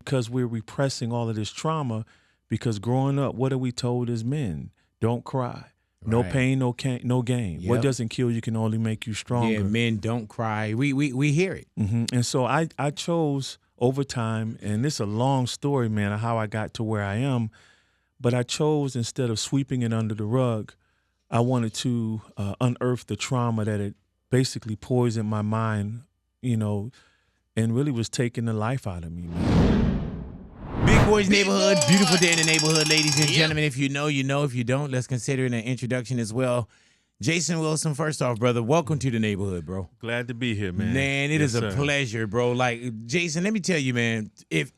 because we're repressing all of this trauma. Because growing up, what are we told as men? Don't cry. No pain, no gain. What doesn't kill you can only make you stronger. Yeah, men don't cry. We hear it. And so I chose over time, and this is a long story, man, of how I got to where I am. But I chose, instead of sweeping it under the rug, I wanted to unearth the trauma that had basically poisoned my mind, and really was taking the life out of me, man. Big Boy's Neighborhood, beautiful day in the neighborhood, ladies and gentlemen. If you know, you know. If you don't, let's consider it an introduction as well. Jason Wilson, first off, brother, welcome to the neighborhood, bro. Glad to be here, man. Man, it is a pleasure, bro. Like, Jason, let me tell you, man, if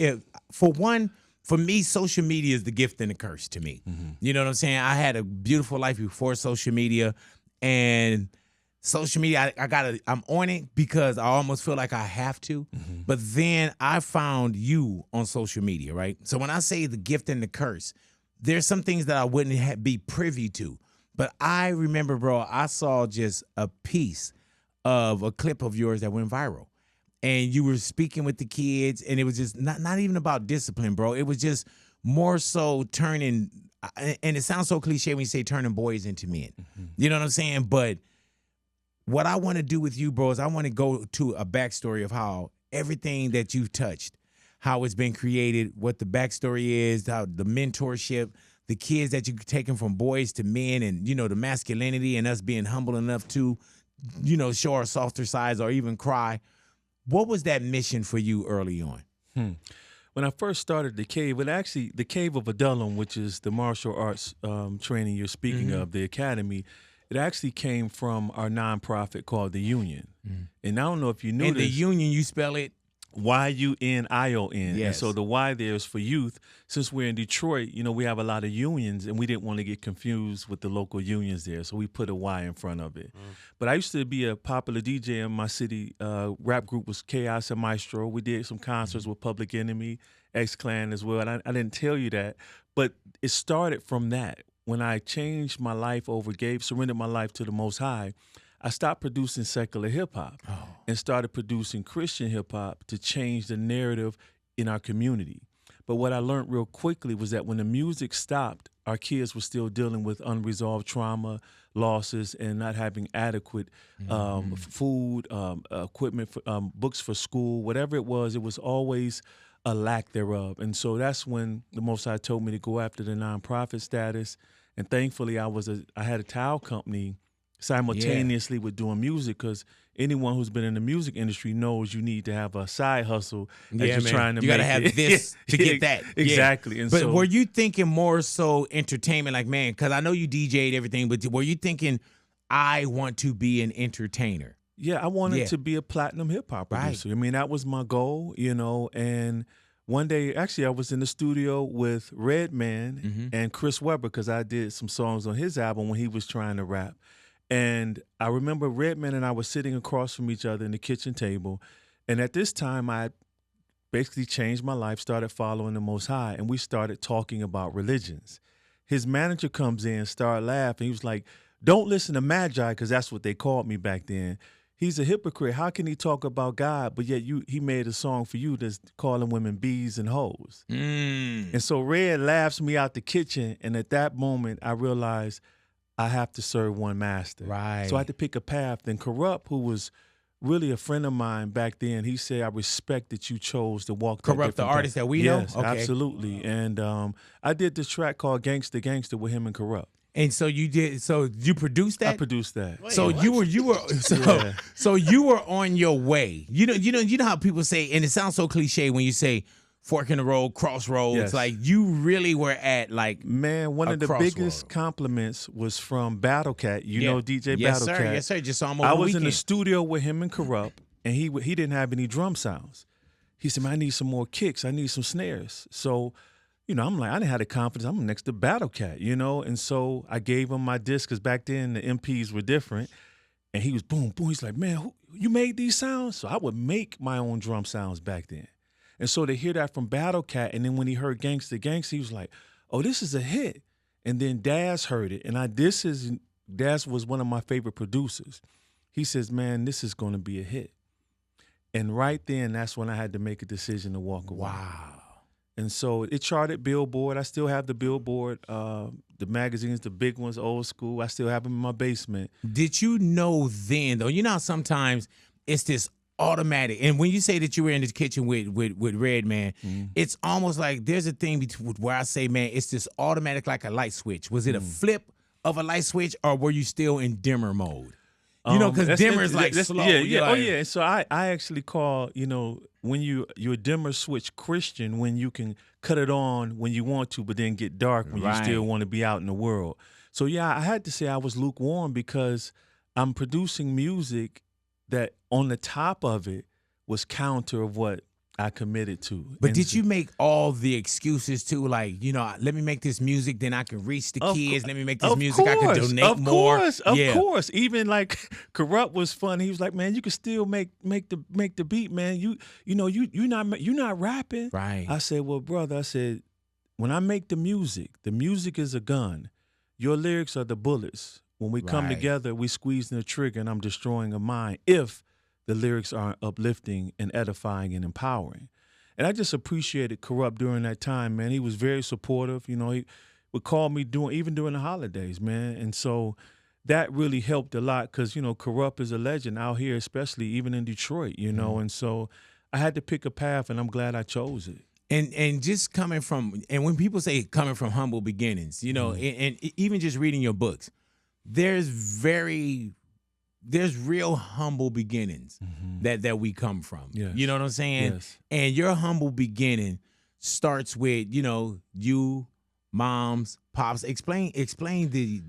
for me, social media is the gift and the curse to me. You know what I'm saying? I had a beautiful life before social media, and social media, I'm on it because I almost feel like I have to. But then I found you on social media, right? So when I say the gift and the curse, there's some things that I wouldn't be privy to. But I remember, bro, I saw just a piece of a clip of yours that went viral. And you were speaking with the kids, and it was just not even about discipline, bro. It was just more so turning, and it sounds so cliche when you say turning boys into men. You know what I'm saying? But what I want to do with you, bro, is I want to go to a backstory of how everything that you've touched, how it's been created, what the backstory is, how the mentorship, the kids that you've taken from boys to men, and, the masculinity and us being humble enough to, show our softer sides or even cry. What was that mission for you early on? When I first started the cave, the Cave of Adullam, which is the martial arts training you're speaking of, the academy, it actually came from our nonprofit called the Union. And I don't know if you knew this. And the Union, you spell it? YUNION. Yes. And so the Y there is for youth. Since we're in Detroit, we have a lot of unions, and we didn't want to get confused with the local unions there, so we put a Y in front of it. But I used to be a popular DJ in my city. Rap group was Chaos and Maestro. We did some concerts with Public Enemy, X-Clan as well. And I didn't tell you that, but it started from that. When I changed my life over, surrendered my life to the Most High, I stopped producing secular hip-hop and started producing Christian hip-hop to change the narrative in our community. But what I learned real quickly was that when the music stopped, our kids were still dealing with unresolved trauma, losses, and not having adequate food, equipment, books for school, whatever it was always a lack thereof. And so that's when the Most High told me to go after the nonprofit status. And thankfully, I had a towel company simultaneously with doing music, because anyone who's been in the music industry knows you need to have a side hustle that you're trying to make. You gotta have this to get that. Exactly. And but were you thinking more so entertainment, like, man, because I know you DJ'd everything, but were you thinking, I want to be an entertainer? Yeah, I wanted to be a platinum hip-hop producer. I mean, that was my goal, and one day, actually, I was in the studio with RedMan and Chris Webber, because I did some songs on his album when he was trying to rap. And I remember RedMan and I were sitting across from each other in the kitchen table. And at this time, I basically changed my life, started following the Most High, and we started talking about religions. His manager comes in, started laughing. He was like, don't listen to Magi, because that's what they called me back then. He's a hypocrite. How can he talk about God, but yet he made a song for you that's calling women bees and hoes? And so Red laughs me out the kitchen, and at that moment, I realized I have to serve one master. Right. So I had to pick a path. And Kurupt, who was really a friend of mine back then, he said, I respect that you chose to walk that Kurupt, the artist that we know? Yes, okay. Absolutely. And I did this track called Gangsta Gangsta with him and Kurupt. And so you did. So you produced that. I produced that. Wait, so you were on your way. You know how people say, and it sounds so cliche when you say fork in the road, crossroads. Yes. Like, you really were at, like, man, one of the biggest compliments was from Battlecat. You know DJ yes, Battlecat. Yes, sir. Just saw him over I the was weekend. in the studio with him and Kurupt, and he didn't have any drum sounds. He said, man, I need some more kicks. I need some snares. So, I'm like, I didn't have the confidence. I'm next to Battlecat, and so I gave him my disc, because back then the MPs were different. And he was boom, boom. He's like, man, you made these sounds? So I would make my own drum sounds back then. And so to hear that from Battlecat, and then when he heard Gangsta Gangsta, he was like, oh, this is a hit. And then Daz heard it. And Daz was one of my favorite producers. He says, man, this is going to be a hit. And right then, that's when I had to make a decision to walk away. Wow. And so it charted Billboard. I still have the Billboard, the magazines, the big ones, old school. I still have them in my basement. Did you know then, though? You know how sometimes it's this automatic, and when you say that you were in the kitchen with RedMan, it's almost like there's a thing where I say, man, it's this automatic like a light switch. Was it a flip of a light switch, or were you still in dimmer mode? You know, because dimmer is like slow. Yeah. Like, oh, yeah. So I actually call, when you're a dimmer switch Christian, when you can cut it on when you want to, but then get dark when you still want to be out in the world. So, yeah, I had to say I was lukewarm because I'm producing music that on the top of it was counter of what I committed to. But did you make all the excuses too? Like, let me make this music, then I can reach the kids. Let me make this music, I can donate more. Of course. Even like Kurupt was fun. He was like, man, you can still make the beat, man. You're not rapping. Right. I said, well, brother, when I make the music is a gun. Your lyrics are the bullets. When we come together, we squeeze the trigger, and I'm destroying a mind if the lyrics are uplifting and edifying and empowering. And I just appreciated Kurupt during that time, man. He was very supportive. He would call me even during the holidays, man. And so that really helped a lot because, Kurupt is a legend out here, especially even in Detroit, And so I had to pick a path, and I'm glad I chose it. And just coming from, and when people say coming from humble beginnings, and even just reading your books, there's real humble beginnings that we come from. Yes. You know what I'm saying? Yes. And your humble beginning starts with, you, moms, pops. Explain the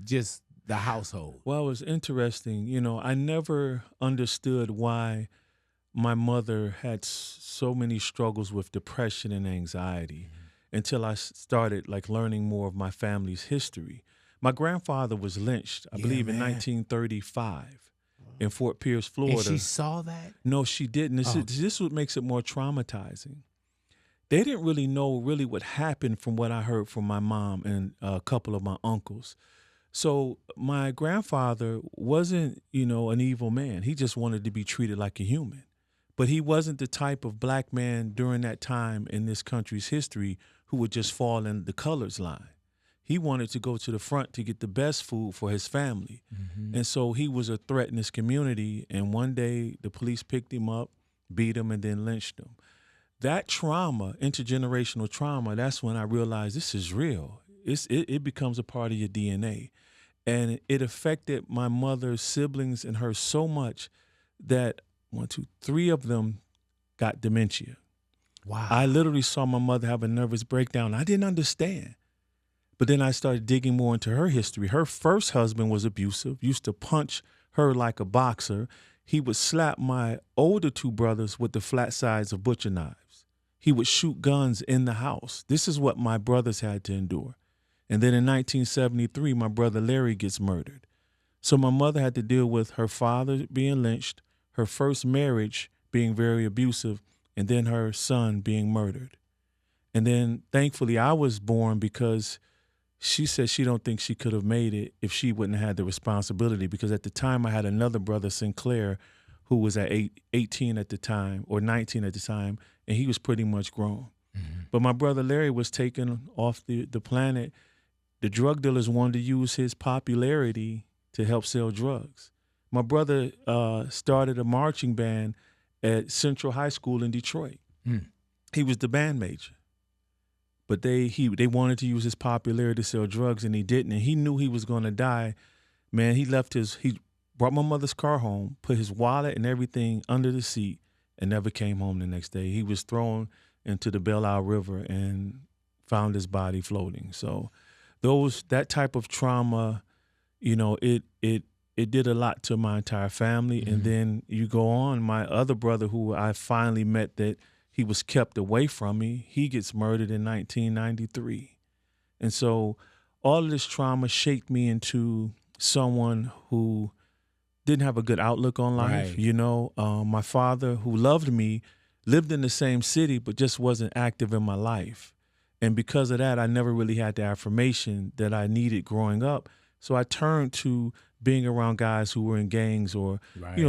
household. Well, it was interesting. I never understood why my mother had so many struggles with depression and anxiety until I started learning more of my family's history. My grandfather was lynched, I believe, in 1935 in Fort Pierce, Florida. And she saw that? No, she didn't. This is what makes it more traumatizing. They didn't really know what happened from what I heard from my mom and a couple of my uncles. So my grandfather wasn't, an evil man. He just wanted to be treated like a human. But he wasn't the type of black man during that time in this country's history who would just fall in the colors line. He wanted to go to the front to get the best food for his family. And so he was a threat in his community. And one day the police picked him up, beat him, and then lynched him. That trauma, intergenerational trauma, that's when I realized this is real. It becomes a part of your DNA. And it affected my mother's siblings and her so much that 3 of them got dementia. Wow. I literally saw my mother have a nervous breakdown. I didn't understand. But then I started digging more into her history. Her first husband was abusive, used to punch her like a boxer. He would slap my older 2 brothers with the flat sides of butcher knives. He would shoot guns in the house. This is what my brothers had to endure. And then in 1973, my brother Larry gets murdered. So my mother had to deal with her father being lynched, her first marriage being very abusive, and then her son being murdered. And then thankfully I was born because she said she don't think she could have made it if she wouldn't have had the responsibility, because at the time I had another brother, Sinclair, who was at 18 at the time, or 19 at the time, and he was pretty much grown. But my brother Larry was taken off the planet. The drug dealers wanted to use his popularity to help sell drugs. My brother started a marching band at Central High School in Detroit. He was the band major. But they wanted to use his popularity to sell drugs, and he didn't. And he knew he was going to die. Man, he brought my mother's car home, put his wallet and everything under the seat, and never came home the next day. He was thrown into the Belle Isle River and found his body floating. So that type of trauma, it did a lot to my entire family. And then you go on, my other brother, who I finally met that he was kept away from me, he gets murdered in 1993. And so all of this trauma shaped me into someone who didn't have a good outlook on life. Right. My father, who loved me, lived in the same city, but just wasn't active in my life. And because of that, I never really had the affirmation that I needed growing up. So I turned to being around guys who were in gangs or,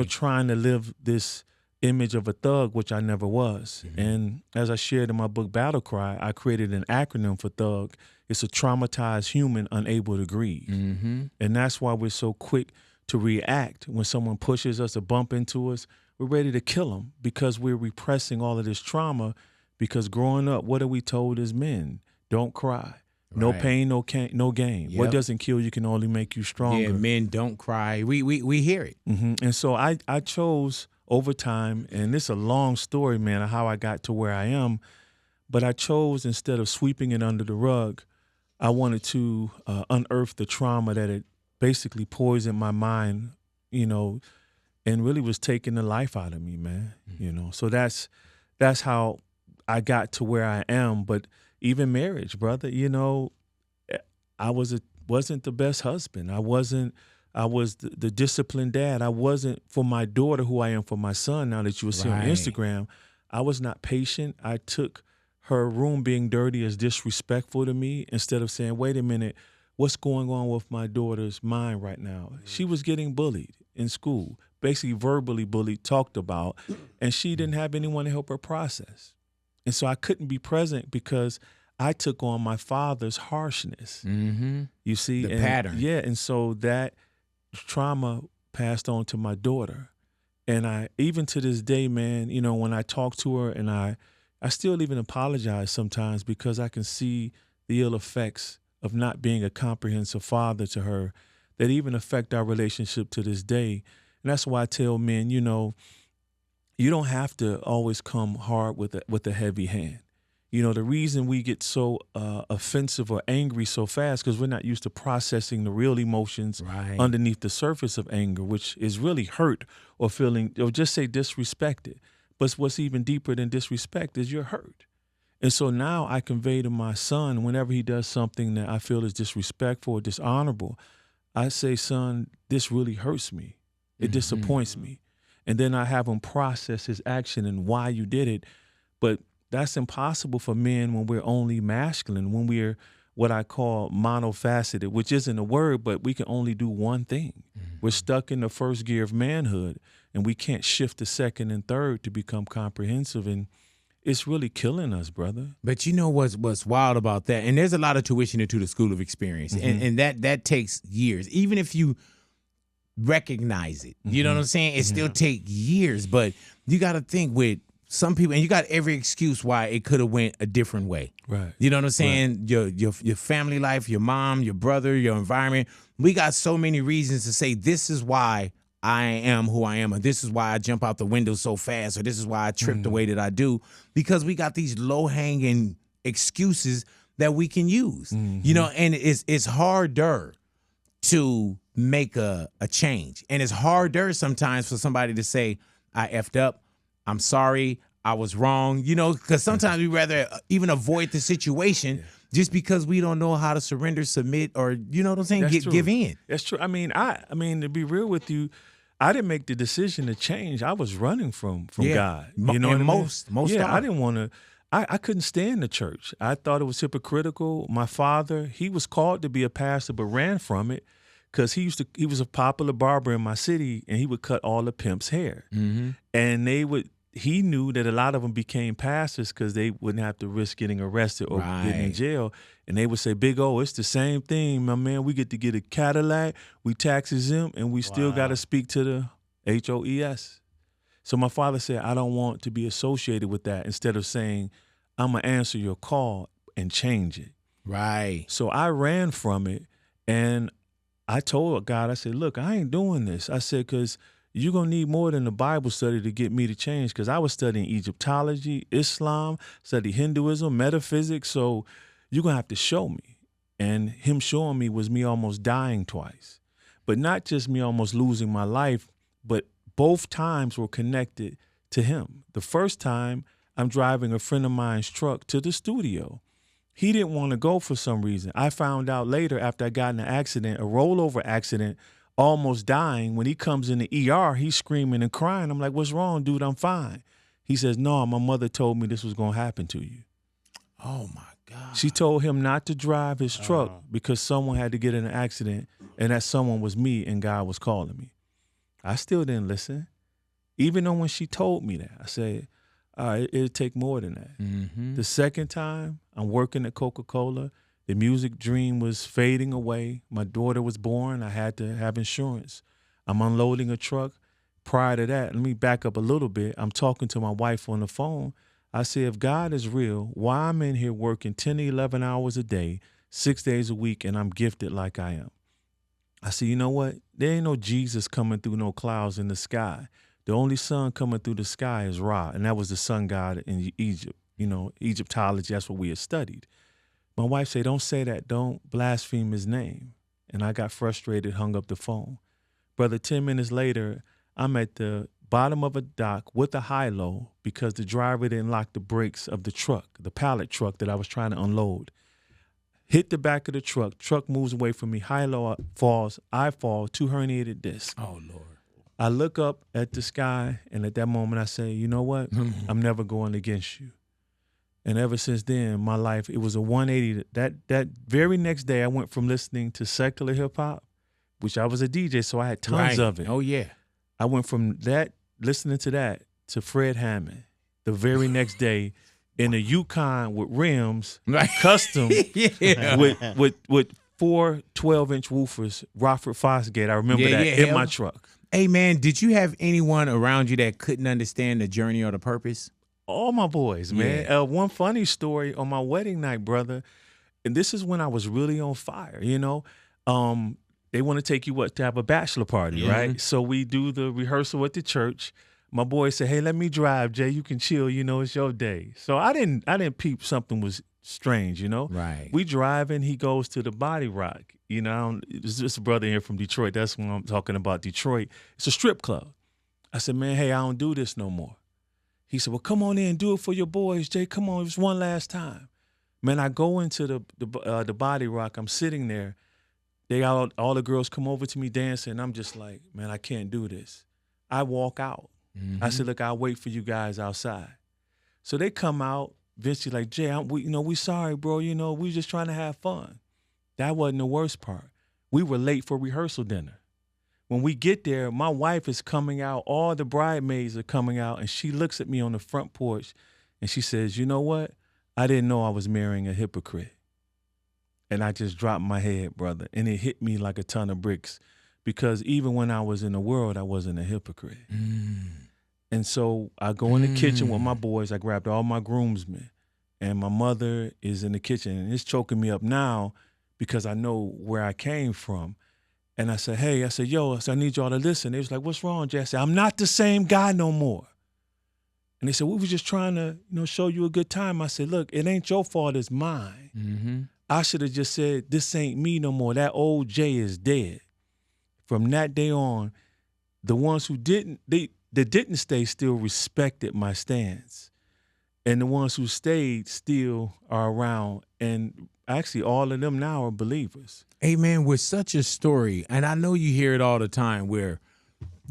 trying to live this image of a thug, which I never was. And as I shared in my book, Battle Cry, I created an acronym for thug. It's a traumatized human unable to grieve. And that's why we're so quick to react when someone pushes us or bump into us. We're ready to kill them because we're repressing all of this trauma, because growing up, what are we told as men? Don't cry. No pain, no gain. What doesn't kill you can only make you stronger. Yeah, men don't cry. We hear it. And so I chose over time, and it's a long story, man, of how I got to where I am, but I chose, instead of sweeping it under the rug, I wanted to unearth the trauma that had basically poisoned my mind, you know, and really was taking the life out of me, man. You know, so that's how I got to where I am. But even marriage, brother, you know, I wasn't the best husband. I was the disciplined dad. I wasn't for my daughter who I am for my son. Now that you will see on Instagram, I was not patient. I took her room being dirty as disrespectful to me, instead of saying, wait a minute, what's going on with my daughter's mind right now? She was getting bullied in school, basically verbally bullied, talked about, and she didn't have anyone to help her process. And so I couldn't be present because I took on my father's harshness. You see? The pattern. Yeah, and so that trauma passed on to my daughter. And I, even to this day, man, you know, when I talk to her, and I still even apologize sometimes, because I can see the ill effects of not being a comprehensive father to her that even affect our relationship to this day. And that's why I tell men, you know, you don't have to always come hard with a heavy hand. You know, the reason we get so offensive or angry so fast, because we're not used to processing the real emotions underneath the surface of anger, which is really hurt or feeling, or just say disrespected. But what's even deeper than disrespect is you're hurt. And so now I convey to my son, whenever he does something that I feel is disrespectful or dishonorable, I say, son, this really hurts me. It disappoints me. And then I have him process his action and why you did it. But that's impossible for men when we're only masculine, when we're what I call monofaceted, which isn't a word, but we can only do one thing. We're stuck in the first gear of manhood, and we can't shift the second and third to become comprehensive. And it's really killing us, brother. But you know what's wild about that? And there's a lot of tuition into the school of experience. And that takes years. Even if you recognize it, you know what I'm saying? It still take years. But you got to think with some people, and you got every excuse why it could have went a different way. Right. You know what I'm saying? Right. Your family life, your mom, your brother, your environment. We got so many reasons to say this is why I am who I am, or this is why I jump out the window so fast, or this is why I trip the way that I do, because we got these low-hanging excuses that we can use. You know, and it's harder to make a change. And it's harder sometimes for somebody to say, I effed up, I'm sorry, I was wrong, you know, because sometimes we rather even avoid the situation just because we don't know how to surrender, submit, or, you know what I'm saying, give in. That's true. I mean, to be real with you, I didn't make the decision to change. I was running from God. You know, and most I didn't want to. I couldn't stand the church. I thought it was hypocritical. My father, he was called to be a pastor, but ran from it because he was a popular barber in my city, and he would cut all the pimps' hair. And he knew that a lot of them became pastors because they wouldn't have to risk getting arrested or getting in jail. And they would say, Big O, it's the same thing, my man. We get to get a Cadillac, we tax exempt, and we still got to speak to the HOES. So my father said, I don't want to be associated with that, instead of saying, I'm going to answer your call and change it. Right. So I ran from it, and I told God, I said, look, I ain't doing this. I said, because you're going to need more than a Bible study to get me to change, because I was studying Egyptology, Islam, study Hinduism, metaphysics, so you're going to have to show me. And him showing me was me almost dying twice. But not just me almost losing my life, but both times were connected to him. The first time, I'm driving a friend of mine's truck to the studio. He didn't want to go for some reason. I found out later, after I got in an accident, a rollover accident, almost dying. When he comes in the ER, he's screaming and crying. I'm like, what's wrong, dude? I'm fine. He says, no, my mother told me this was going to happen to you. Oh, my God. She told him not to drive his truck because someone had to get in an accident, and that someone was me, and God was calling me. I still didn't listen. Even though when she told me that, I said, all right, it'll take more than that. Mm-hmm. The second time, I'm working at Coca-Cola. The music dream was fading away. My daughter was born. I had to have insurance. I'm unloading a truck. Prior to that, let me back up a little bit. I'm talking to my wife on the phone. I say, if God is real, why I'm in here working 10 to 11 hours a day, 6 days a week, and I'm gifted like I am? I said, you know what? There ain't no Jesus coming through no clouds in the sky. The only sun coming through the sky is Ra, and that was the sun god in Egypt. You know, Egyptology, that's what we had studied. My wife said, don't say that. Don't blaspheme his name. And I got frustrated, hung up the phone. Brother, 10 minutes later, I'm at the bottom of a dock with a high-low because the driver didn't lock the brakes of the truck, the pallet truck that I was trying to unload. Hit the back of the truck moves away from me, high-low falls, I fall, 2 herniated discs. Oh, Lord. I look up at the sky, and at that moment I say, you know what? I'm never going against you. And ever since then, my life, it was a 180. That very next day, I went from listening to secular hip-hop, which I was a DJ, so I had tons of it. Oh, yeah. I went from that, listening to that, to Fred Hammond. The very next day, in a Yukon with rims, custom, Yeah. with 4 12-inch woofers, Rockford Fosgate. I remember that in my truck. Hey, man, did you have anyone around you that couldn't understand the journey or the purpose? All my boys, man. Yeah. One funny story on my wedding night, brother, and this is when I was really on fire, you know. They want to take you to have a bachelor party, right? So we do the rehearsal at the church. My boy said, hey, let me drive, Jay. You can chill, you know, it's your day. So I didn't peep something was strange, you know. Right. We driving, he goes to the Body Rock. You know, it's just a brother here from Detroit. That's when I'm talking about Detroit. It's a strip club. I said, man, hey, I don't do this no more. He said, well, come on in, do it for your boys, Jay. Come on, it was one last time. Man, I go into the Body Rock. I'm sitting there. They all the girls come over to me dancing, and I'm just like, man, I can't do this. I walk out. I said, look, I'll wait for you guys outside. So they come out. Vince's like, Jay, we sorry, bro. You know, we just trying to have fun. That wasn't the worst part. We were late for rehearsal dinner. When we get there, my wife is coming out. All the bridesmaids are coming out, and she looks at me on the front porch, and she says, you know what? I didn't know I was marrying a hypocrite. And I just dropped my head, brother, and it hit me like a ton of bricks because even when I was in the world, I wasn't a hypocrite. And so I go in the kitchen with my boys. I grabbed all my groomsmen, and my mother is in the kitchen, and it's choking me up now because I know where I came from. And I said, hey, I need y'all to listen. They was like, what's wrong, Jay? I said, I'm not the same guy no more. And they said, we were just trying to, show you a good time. I said, look, it ain't your fault, it's mine. I should have just said, this ain't me no more. That old Jay is dead. From that day on, the ones who didn't stay still respected my stance. And the ones who stayed still are around. And actually, all of them now are believers. Hey, man, with such a story, and I know you hear it all the time, where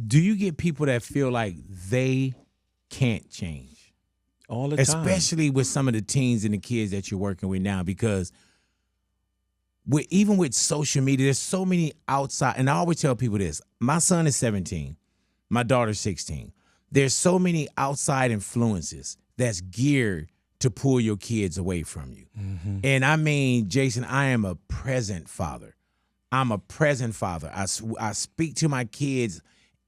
do you get people that feel like they can't change? All the time. Especially with some of the teens and the kids that you're working with now, because even with social media, there's so many outside, and I always tell people this. My son is 17. My daughter's 16. There's so many outside influences that's geared to pull your kids away from you. And I mean, Jason, I am a present father. I'm a present father. I speak to my kids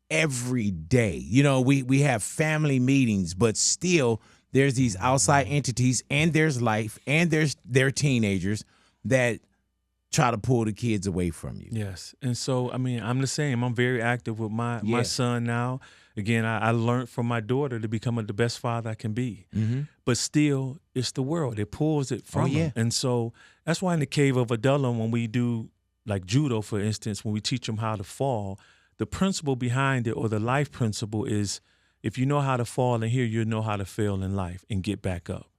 every day. You know, we have family meetings, but still there's these outside entities, and there's life, and their teenagers that try to pull the kids away from you. Yes. And so, I mean, I'm the same. I'm very active with my son now. Again, I learned from my daughter to become the best father I can be. But still, it's the world. It pulls it from him. And so that's why in the Cave of Adullam, when we do, like judo, for instance, when we teach them how to fall, the principle behind it, or the life principle, is if you know how to fall in here, you'll know how to fail in life and get back up.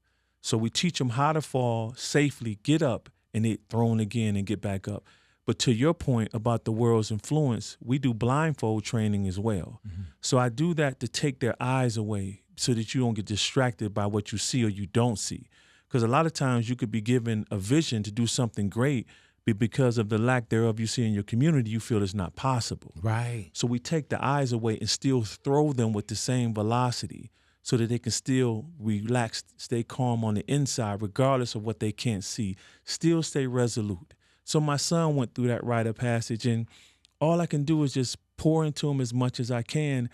So we teach them how to fall safely, get up, and get thrown again and get back up. But to your point about the world's influence, we do blindfold training as well. So I do that to take their eyes away so that you don't get distracted by what you see or you don't see. Because a lot of times you could be given a vision to do something great, because of the lack thereof you see in your community, you feel it's not possible. Right. So we take the eyes away and still throw them with the same velocity so that they can still relax, stay calm on the inside, regardless of what they can't see, still stay resolute. So my son went through that rite of passage, and all I can do is just pour into him as much as I can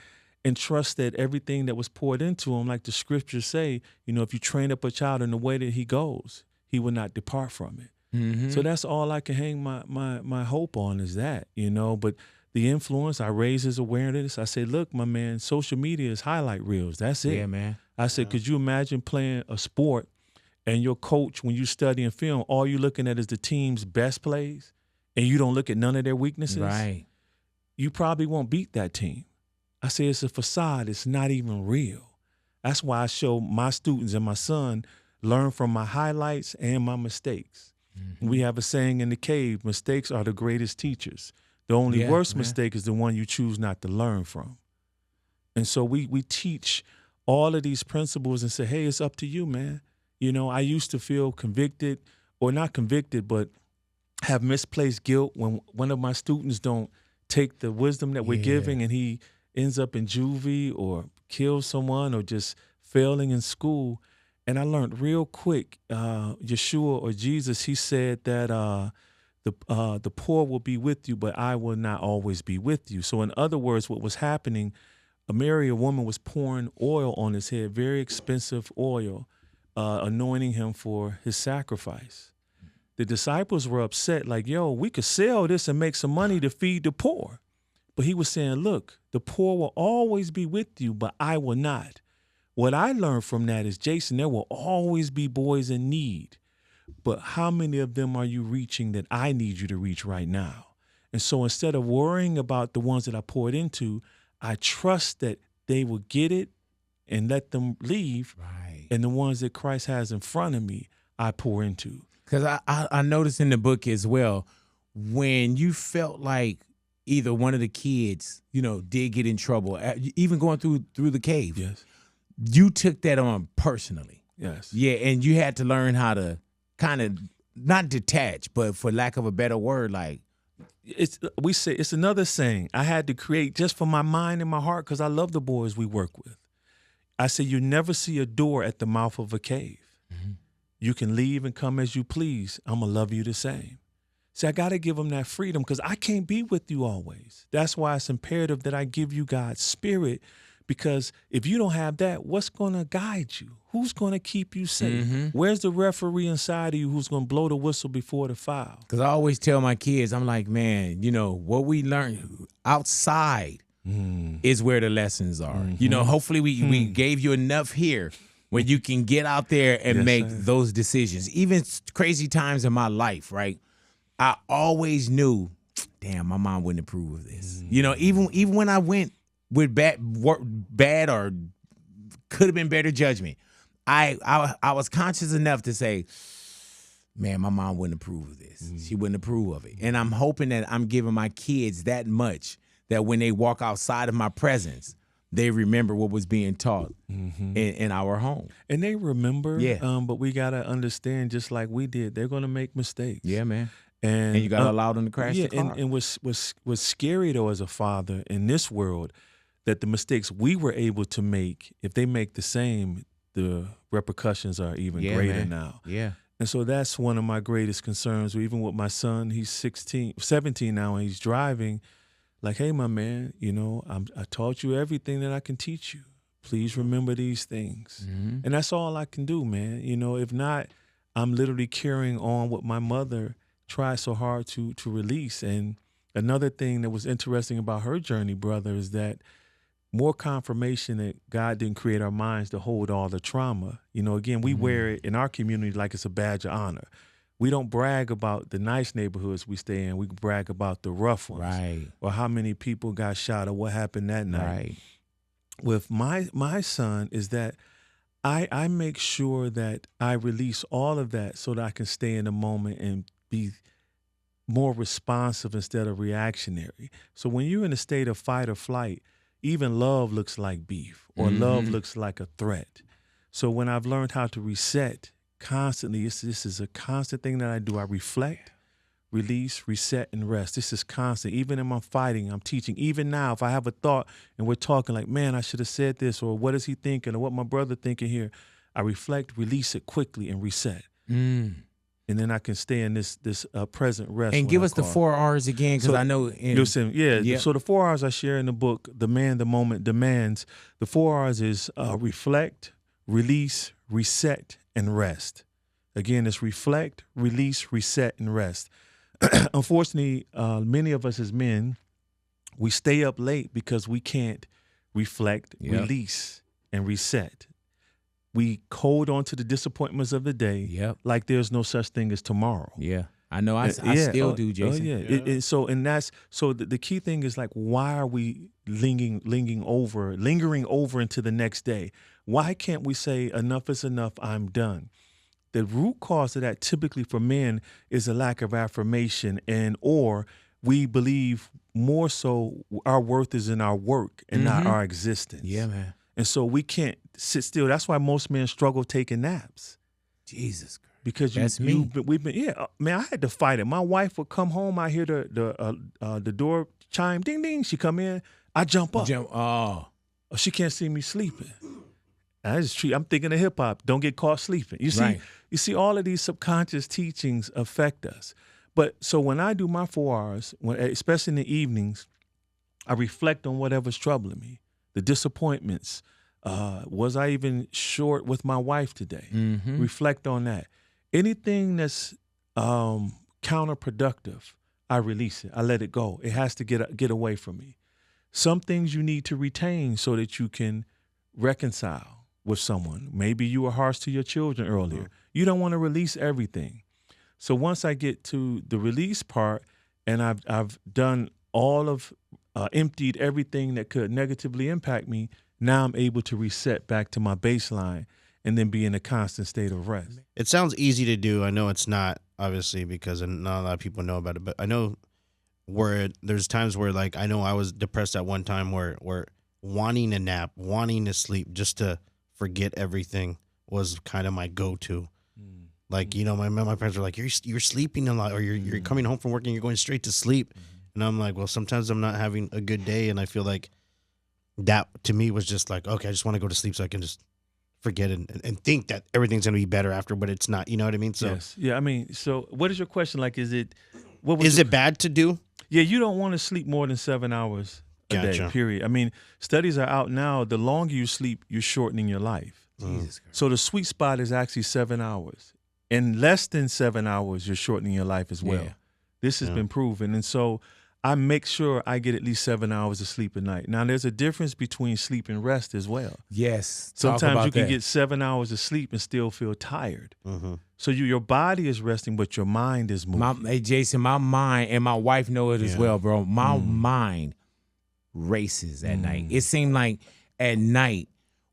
and trust that everything that was poured into him, like the scriptures say, if you train up a child in the way that he goes, he will not depart from it. Mm-hmm. So that's all I can hang my hope on is that, But the influence, I raise his awareness. I say, look, my man, social media is highlight reels. That's it. Yeah, man. I said, could you imagine playing a sport and your coach, when you study and film, all you're looking at is the team's best plays and you don't look at none of their weaknesses? Right. You probably won't beat that team. I say it's a facade. It's not even real. That's why I show my students and my son learn from my highlights and my mistakes. Mm-hmm. We have a saying in the cave, mistakes are the greatest teachers. The only worst mistake is the one you choose not to learn from. And so we teach all of these principles and say, hey, it's up to you, man. I used to feel convicted, or not convicted, but have misplaced guilt when one of my students don't take the wisdom that we're giving and he ends up in juvie or kills someone or just failing in school. And I learned real quick, Yeshua or Jesus, he said that the poor will be with you, but I will not always be with you. So in other words, what was happening, a woman was pouring oil on his head, very expensive oil, anointing him for his sacrifice. The disciples were upset, like, yo, we could sell this and make some money to feed the poor. But he was saying, look, the poor will always be with you, but I will not. What I learned from that is, Jason, there will always be boys in need, but how many of them are you reaching that I need you to reach right now? And so instead of worrying about the ones that I poured into, I trust that they will get it and let them leave. Right. And the ones that Christ has in front of me, I pour into. Because I noticed in the book as well, when you felt like either one of the kids, did get in trouble, even going through the cave. Yes. You took that on personally. Yes. Yeah, and you had to learn how to kind of not detach, but for lack of a better word, like it's another saying I had to create just for my mind and my heart because I love the boys we work with. I say you never see a door at the mouth of a cave. Mm-hmm. You can leave and come as you please. I'm gonna love you the same. See, I got to give them that freedom because I can't be with you always. That's why it's imperative that I give you God's spirit. Because if you don't have that, what's going to guide you? Who's going to keep you safe? Mm-hmm. Where's the referee inside of you who's going to blow the whistle before the foul? Because I always tell my kids, I'm like, man, what we learn outside is where the lessons are. Mm-hmm. Hopefully we gave you enough here where you can get out there and make those decisions. Even crazy times in my life, right? I always knew, damn, my mom wouldn't approve of this. Even when I went with bad or could have been better judgment, I was conscious enough to say, man, my mom wouldn't approve of this. She wouldn't approve of it. And I'm hoping that I'm giving my kids that much that when they walk outside of my presence, they remember what was being taught in our home. And they remember, but we got to understand, just like we did, they're going to make mistakes. Yeah, man. And you got to allow them to crash the car. And what's scary, though, as a father in this world, that the mistakes we were able to make, if they make the same, the repercussions are even greater now. Yeah. And so that's one of my greatest concerns. Even with my son, he's 17 now, and he's driving. Like, hey, my man, I taught you everything that I can teach you. Please remember these things. Mm-hmm. And that's all I can do, man. If not, I'm literally carrying on what my mother tried so hard to release. And another thing that was interesting about her journey, brother, is that more confirmation that God didn't create our minds to hold all the trauma. Again, we wear it in our community like it's a badge of honor. We don't brag about the nice neighborhoods we stay in. We brag about the rough ones. Right. Or how many people got shot or what happened that night. Right. With my son is that I make sure that I release all of that so that I can stay in the moment and be more responsive instead of reactionary. So when you're in a state of fight or flight, even love looks like beef or love looks like a threat. So when I've learned how to reset constantly, this is a constant thing that I do. I reflect, release, reset, and rest. This is constant. Even in my fighting, I'm teaching. Even now, if I have a thought and we're talking like, man, I should have said this, or what is he thinking, or what my brother thinking here, I reflect, release it quickly, and reset. And then I can stay in this present rest. And give us the 4 R's again, because I know. Listen, so the 4 R's I share in the book, The Man, the Moment, Demands. The 4 R's is reflect, release, reset, and rest. Again, it's reflect, release, reset, and rest. Unfortunately, many of us as men, we stay up late because we can't reflect, release, and reset. We hold on to the disappointments of the day like there's no such thing as tomorrow. Yeah, I know. I still do, Jason. So the key thing is like, why are we lingering over into the next day? Why can't we say enough is enough, I'm done? The root cause of that typically for men is a lack of affirmation, or we believe more so our worth is in our work and not our existence. Yeah, man. And so we can't sit still. That's why most men struggle taking naps. Jesus Christ. Because we've been, man, I had to fight it. My wife would come home, I hear the door chime, ding, ding. She come in, I jump up. She can't see me sleeping. I'm thinking of hip hop. Don't get caught sleeping. You see, all of these subconscious teachings affect us. But so when I do my 4 R's, especially in the evenings, I reflect on whatever's troubling me, the disappointments. Was I even short with my wife today? Reflect on that. Anything that's counterproductive, I release it. I let it go. It has to get away from me. Some things you need to retain so that you can reconcile with someone. Maybe you were harsh to your children earlier. You don't want to release everything. So once I get to the release part, and I've done all of emptied everything that could negatively impact me, now I'm able to reset back to my baseline and then be in a constant state of rest. It sounds easy to do. I know it's not, obviously, because not a lot of people know about it, but I know where there's times where, like, I know I was depressed at one time where wanting a nap, wanting to sleep just to forget everything was kind of my go-to. Like, you know, my parents were like, you're sleeping a lot, or you're coming home from work and you're going straight to sleep. And I'm like, well, sometimes I'm not having a good day, and I feel like that to me was just like, okay, I just want to go to sleep so I can just forget and think that everything's going to be better after, but it's not. You know what I mean? So yes. Yeah, I mean, so what is your question? Like, is it bad to do? Yeah, you don't want to sleep more than 7 hours a day, period. I mean, studies are out now. The longer you sleep, you're shortening your life. Jesus Christ. So the sweet spot is actually 7 hours. In less than 7 hours, you're shortening your life as well. Yeah. This has been proven. And so I make sure I get at least 7 hours of sleep a night. Now, there's a difference between sleep and rest as well. Yes. Sometimes you can get 7 hours of sleep and still feel tired. So your body is resting, but your mind is moving. Hey, Jason, my mind, and my wife know it as well, bro. My mind races at night. It seemed like at night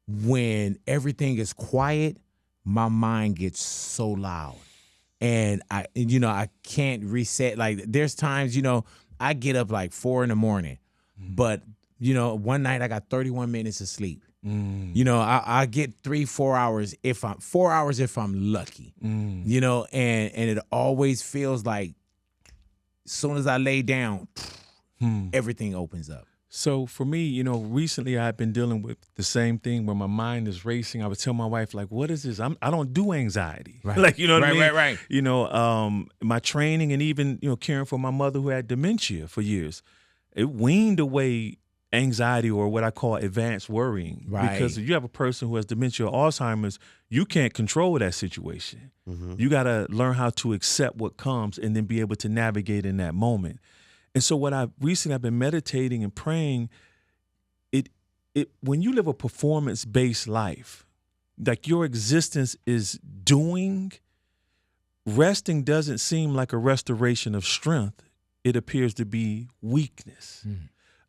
when everything is quiet, my mind gets so loud. And I can't reset. Like, there's times, I get up like 4 a.m, but one night I got 31 minutes of sleep. I get 3-4 hours if I'm lucky. And it always feels like as soon as I lay down, everything opens up. So for me, recently I've been dealing with the same thing where my mind is racing. I would tell my wife, like, what is this? I don't do anxiety. Right. Like, what I mean? Right. My training and even, caring for my mother who had dementia for years, it weaned away anxiety, or what I call advanced worrying. Right. Because if you have a person who has dementia or Alzheimer's, you can't control that situation. You got to learn how to accept what comes and then be able to navigate in that moment. And so what I've been meditating and praying, when you live a performance-based life, like your existence is doing, resting doesn't seem like a restoration of strength. It appears to be weakness.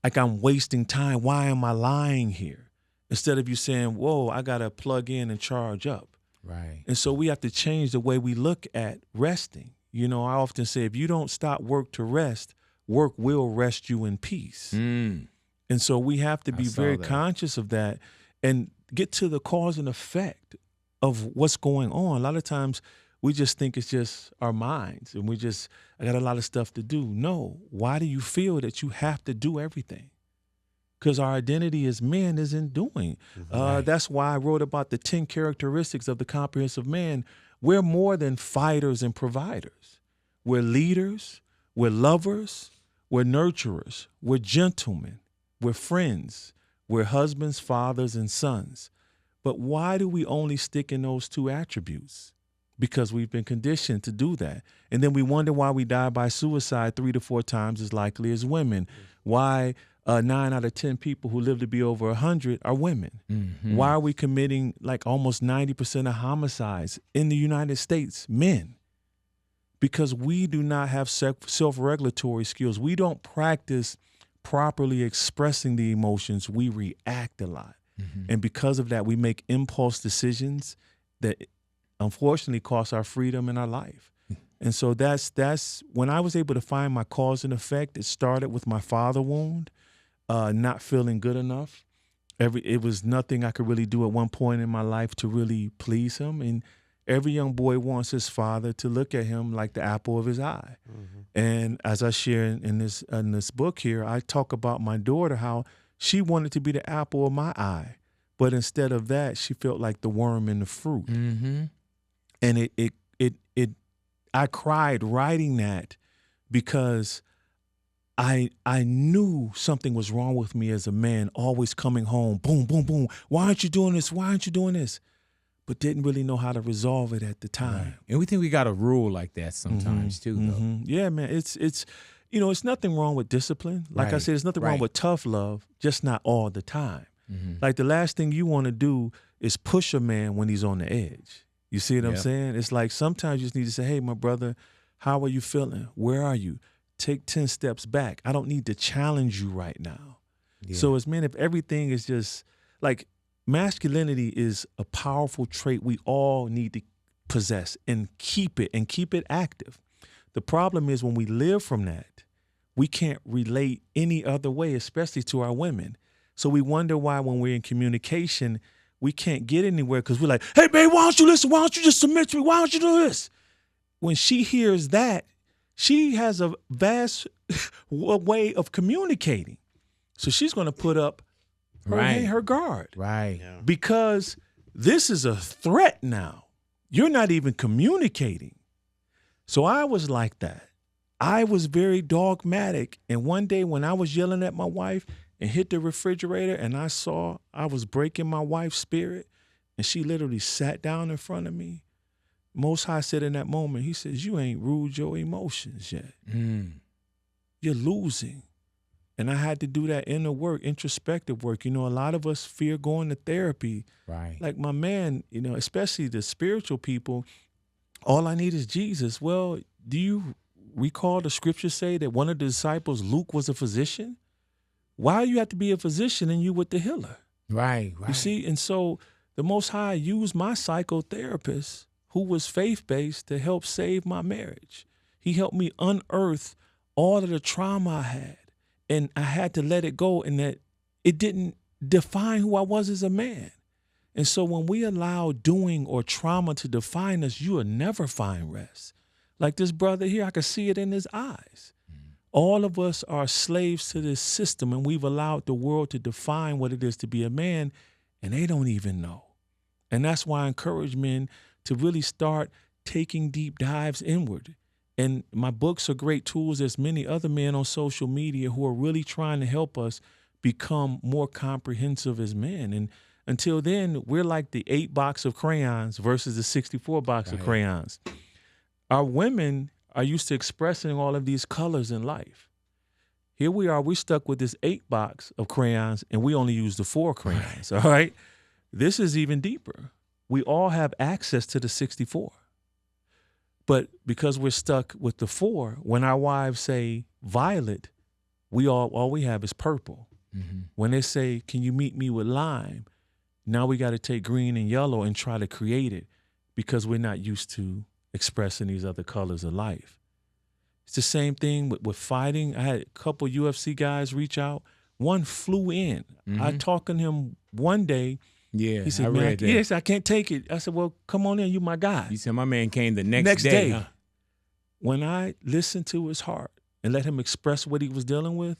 Like I'm wasting time. Why am I lying here? Instead of you saying, whoa, I got to plug in and charge up. Right. And so we have to change the way we look at resting. I often say, if you don't stop work to rest, work will rest you in peace. And so we have to be very conscious of that and get to the cause and effect of what's going on. A lot of times we just think it's just our minds, and I got a lot of stuff to do. No, why do you feel that you have to do everything? Because our identity as men isn't doing. Right. That's why I wrote about the 10 characteristics of the comprehensive man. We're more than fighters and providers. We're leaders, we're lovers, we're nurturers, we're gentlemen, we're friends, we're husbands, fathers, and sons. But why do we only stick in those 2 attributes? Because we've been conditioned to do that. And then we wonder why we die by suicide 3 to 4 times as likely as women. Why 9 out of 10 people who live to be over 100 are women. Why are we committing like almost 90% of homicides in the United States, men? Because we do not have self-regulatory skills. We don't practice properly expressing the emotions. We react a lot. And because of that, we make impulse decisions that unfortunately cost our freedom and our life. And so that's when I was able to find my cause and effect. It started with my father wound, not feeling good enough. It was nothing I could really do at one point in my life to really please him. And every young boy wants his father to look at him like the apple of his eye. And as I share in this book here, I talk about my daughter, how she wanted to be the apple of my eye, but instead of that, she felt like the worm in the fruit. And I cried writing that because I knew something was wrong with me as a man, always coming home, boom, boom, boom. Why aren't you doing this? Why aren't you doing this? But didn't really know how to resolve it at the time. Right. And we think we got a rule like that sometimes too, though. Yeah, man. It's it's nothing wrong with discipline. Like I Right. said, there's nothing wrong Right. with tough love, just not all the time. Like the last thing you want to do is push a man when he's on the edge. You see what I'm Yep. saying? It's like sometimes you just need to say, hey, my brother, how are you feeling? Where are you? Take 10 steps back. I don't need to challenge you right now. Yeah. So as men, if everything is just like masculinity is a powerful trait we all need to possess and keep it active. The problem is when we live from that, we can't relate any other way, especially to our women. So we wonder why when we're in communication, we can't get anywhere because we're like, hey, babe, why don't you listen? Why don't you just submit to me? Why don't you do this? When she hears that, she has a vast way of communicating. So she's going to put up her guard. Right. Yeah. Because this is a threat now. You're not even communicating. So I was like that. I was very dogmatic. And one day when I was yelling at my wife and hit the refrigerator and I saw I was breaking my wife's spirit and she literally sat down in front of me, Most High said in that moment, he says, you ain't ruled your emotions yet. You're losing. And I had to do that inner work, introspective work. You know, a lot of us fear going to therapy. Right. Like my man, you know, especially the spiritual people, all I need is Jesus. Well, do you recall the scriptures say that one of the disciples, Luke, was a physician? Why do you have to be a physician and you with the healer? Right. You see? And so the Most High used my psychotherapist, who was faith-based, to help save my marriage. He helped me unearth all of the trauma I had. And I had to let it go, and that it didn't define who I was as a man. And so when we allow doing or trauma to define us, you will never find rest. Like this brother here, I could see it in his eyes. All of us are slaves to this system, and we've allowed the world to define what it is to be a man, and they don't even know. And that's why I encourage men to really start taking deep dives inward. And my books are great tools. There's many other men on social media who are really trying to help us become more comprehensive as men. And until then, we're like the 8 box of crayons versus the 64 box of crayons. Our women are used to expressing all of these colors in life. Here we are, we're stuck with this 8 box of crayons, and we only use the 4 crayons, all right? This is even deeper. We all have access to the 64. But because we're stuck with the 4, when our wives say violet, all we have is purple. When they say, can you meet me with lime? Now we got to take green and yellow and try to create it because we're not used to expressing these other colors of life. It's the same thing with fighting. I had a couple UFC guys reach out. One flew in. I talked to him one day, Yeah, He said, I man, read that. yes, I can't take it. I said, well, come on in. You my guy. You said my man came the next, Next day. day. Huh? When I listened to his heart and let him express what he was dealing with,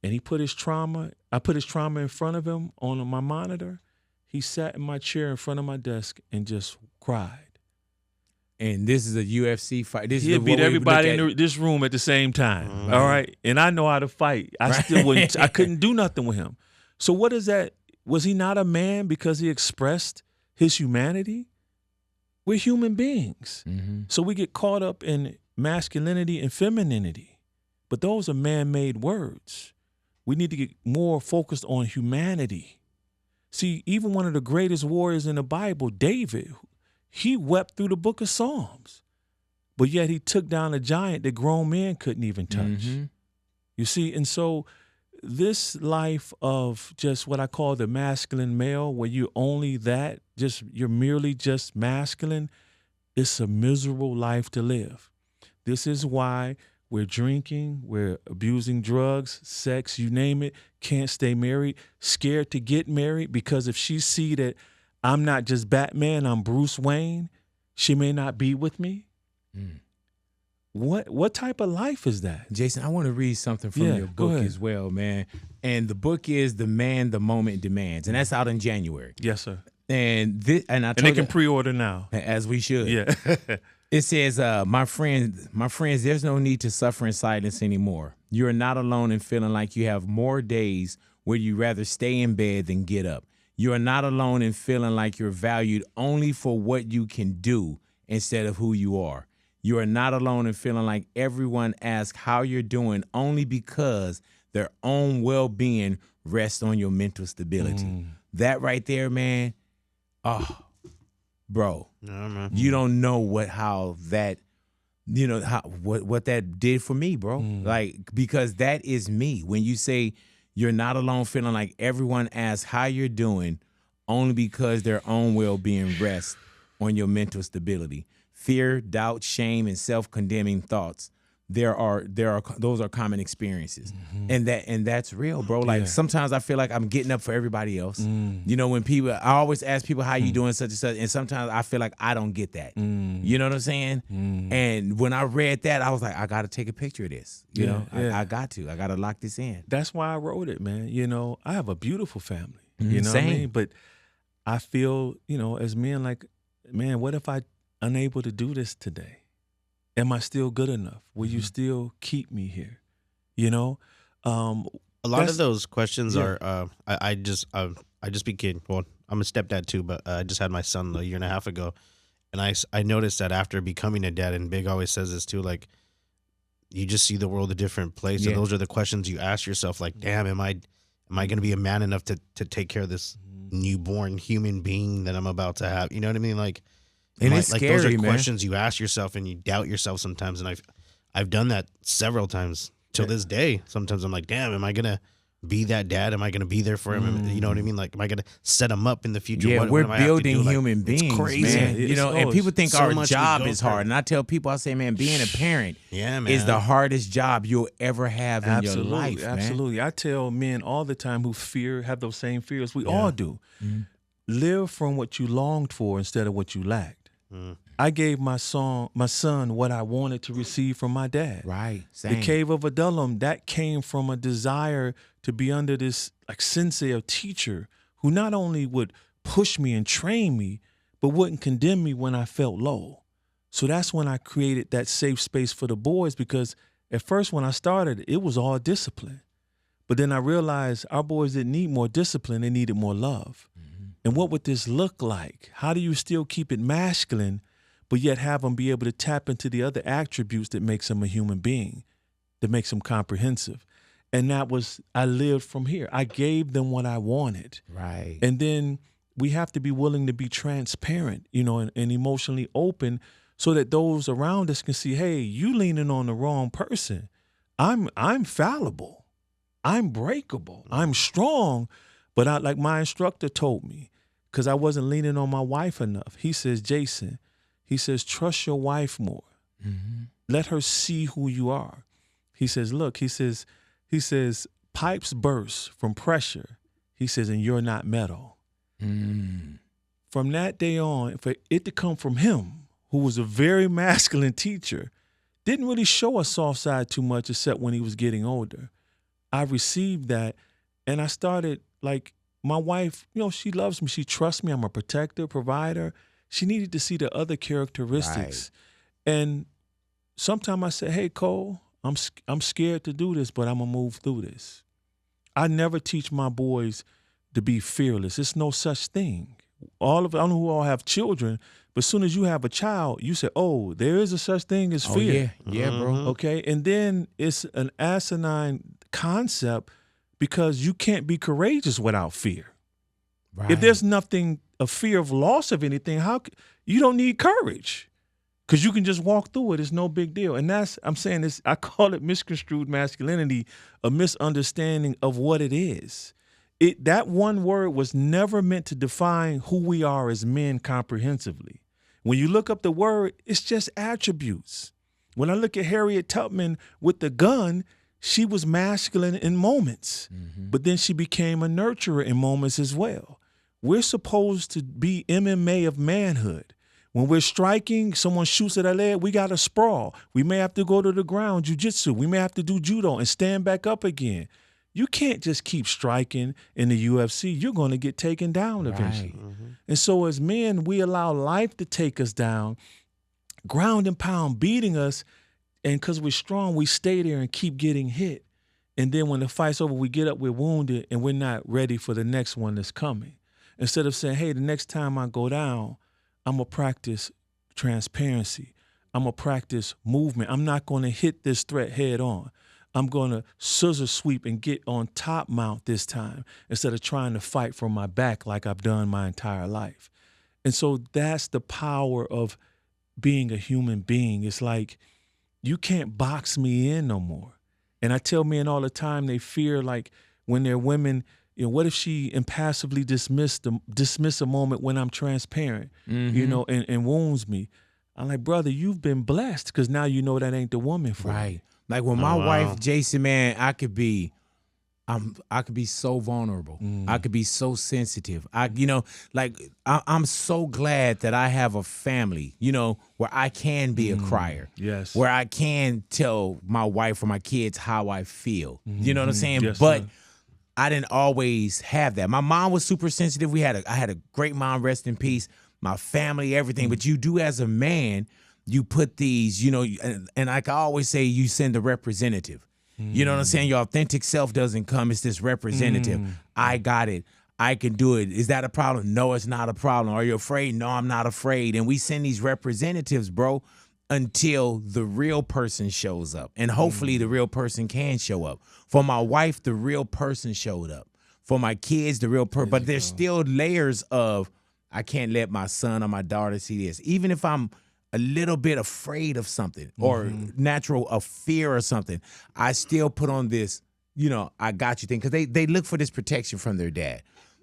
and he put his trauma, I put his trauma in front of him on my monitor, he sat in my chair in front of my desk and just cried. And this is a UFC fight. This He'll is beat what we everybody look in at. this room at the same time. Right. All right. And I know how to fight. I Right. still wouldn't, I couldn't do nothing with him. So what is that? Was he not a man because he expressed his humanity? We're human beings. Mm-hmm. So we get caught up in masculinity and femininity. But those are man-made words. We need to get more focused on humanity. See, even one of the greatest warriors in the Bible, David, he wept through the book of Psalms. But yet he took down a giant that grown men couldn't even touch. Mm-hmm. You see, and so this life of just what I call the masculine male, where you're only that, you're merely just masculine, it's a miserable life to live. This is why we're drinking, we're abusing drugs, sex, you name it, can't stay married, scared to get married, because if she see that I'm not just Batman, I'm Bruce Wayne, she may not be with me. Mm. What type of life is that? Jason, I want to read something from Yeah, your go book ahead. as well, man. And the book is The Man the Moment Demands, and that's out in January. Yes, sir. And this, and I And told they can you- pre-order now. as we should. Yeah. It says, my friends, there's no need to suffer in silence anymore. You are not alone in feeling like you have more days where you rather stay in bed than get up. You are not alone in feeling like you're valued only for what you can do instead of who you are. You are not alone in feeling like everyone asks how you're doing only because their own well-being rests on your mental stability. That right there, man, bro, Yeah, man. you don't know what that did for me, bro. Like, because that is me. When you say you're not alone feeling like everyone asks how you're doing only because their own well-being rests on your mental stability. Fear, doubt, shame, and self-condemning thoughts. Those are common experiences. And that's real, bro. Like, Yeah. sometimes I feel like I'm getting up for everybody else. You know, when I always ask people how you doing such and such, and sometimes I feel like I don't get that. You know what I'm saying? And when I read that, I was like, I got to take a picture of this. You know, yeah. I got to lock this in. That's why I wrote it, man. You know, I have a beautiful family. You know Same. what I mean? But I feel, you know, as men, like, man, what if I unable to do this today? Am I still good enough? Will you still keep me here? You know? A lot That's- of those questions yeah. are. I just became. Well, I'm a stepdad too, but I just had my son a year and a half ago, and I noticed that after becoming a dad, and Big always says this too, like, you just see the world a different place, Yeah. and those are the questions you ask yourself, like, damn, am I going to be a man enough to take care of this newborn human being that I'm about to have? You know what I mean? Like, And am it's like scary, those are man. questions you ask yourself, and you doubt yourself sometimes, and I've done that several times till this day. Sometimes I'm like, damn, am I gonna be that dad? Am I gonna be there for him? You know what I mean? Like, am I gonna set him up in the future? Yeah, What we're am I have to building do? Like, human beings, it's crazy. man. It's You know, and always people think so our much we job go is through. hard. And I tell people, I say, man, being a parent Yeah, man. is the hardest job you'll ever have in Absolutely, your life, man. absolutely. I tell men all the time who have those same fears. We all do. Live from what you longed for instead of what you lacked. I gave my son what I wanted to receive from my dad. Right, The same. cave of Adullam, that came from a desire to be under this like sensei or teacher who not only would push me and train me, but wouldn't condemn me when I felt low. So that's when I created that safe space for the boys, because at first when I started, it was all discipline. But then I realized our boys didn't need more discipline, they needed more love. And what would this look like? How do you still keep it masculine, but yet have them be able to tap into the other attributes that makes them a human being, that makes them comprehensive? And that was, I lived from here. I gave them what I wanted. Right. And then we have to be willing to be transparent, you know, and emotionally open so that those around us can see, hey, you leaning on the wrong person. I'm fallible. I'm breakable. I'm strong. But like my instructor told me, because I wasn't leaning on my wife enough. He says, Jason, he says, trust your wife more. Let her see who you are. He says, look, he says, pipes burst from pressure. He says, and you're not metal. From that day on, for it to come from him, who was a very masculine teacher, didn't really show a soft side too much except when he was getting older. I received that, and I started, like, my wife, you know, she loves me. She trusts me. I'm a protector, provider. She needed to see the other characteristics. And sometimes I say, hey, Cole, I'm scared to do this, but I'm going to move through this. I never teach my boys to be fearless. It's no such thing. I don't know who all have children, but as soon as you have a child, you say, oh, there is a such thing as fear. Yeah, bro. Okay, and then it's an asinine concept because you can't be courageous without fear. Right. If there's nothing, a fear of loss of anything, you don't need courage because you can just walk through it. It's no big deal. And I'm saying this, I call it misconstrued masculinity, a misunderstanding of what it is. That one word was never meant to define who we are as men comprehensively. When you look up the word, it's just attributes. When I look at Harriet Tubman with the gun, she was masculine in moments, but then she became a nurturer in moments as well. We're supposed to be MMA of manhood. When we're striking, someone shoots at our leg, we got to sprawl. We may have to go to the ground, jiu-jitsu. We may have to do judo and stand back up again. You can't just keep striking in the UFC. You're going to get taken down eventually. And so as men, we allow life to take us down, ground and pound, beating us, and because we're strong, we stay there and keep getting hit. And then when the fight's over, we get up, we're wounded, and we're not ready for the next one that's coming. Instead of saying, hey, the next time I go down, I'm going to practice transparency. I'm going to practice movement. I'm not going to hit this threat head on. I'm going to scissor sweep and get on top mount this time instead of trying to fight from my back like I've done my entire life. And so that's the power of being a human being. It's like you can't box me in no more. And I tell men all the time they fear, like when they're women, you know, what if she impassively dismiss a moment when I'm transparent, you know, and wounds me? I'm like, brother, you've been blessed because now you know that ain't the woman for you. Like when my wife, Jason, man, I could be so vulnerable. I could be so sensitive. I'm so glad that I have a family, you know, where I can be a crier. Yes. Where I can tell my wife or my kids how I feel. You know what I'm saying? Yes, but sir. I didn't always have that. My mom was super sensitive. I had a great mom, rest in peace. My family, everything. But you do as a man, you put these, you know, and like I always say, you send a representative. You know what I'm saying? Your authentic self doesn't come. It's this representative. I got it. I can do it. Is that a problem? No, it's not a problem. Are you afraid? No, I'm not afraid. And we send these representatives, bro, until the real person shows up. And hopefully the real person can show up. For my wife, the real person showed up. For my kids, the real person. But there's still layers of, I can't let my son or my daughter see this. Even if I'm a little bit afraid of something or natural of fear or something, I still put on this, you know, I got you thing. Because they look for this protection from their dad.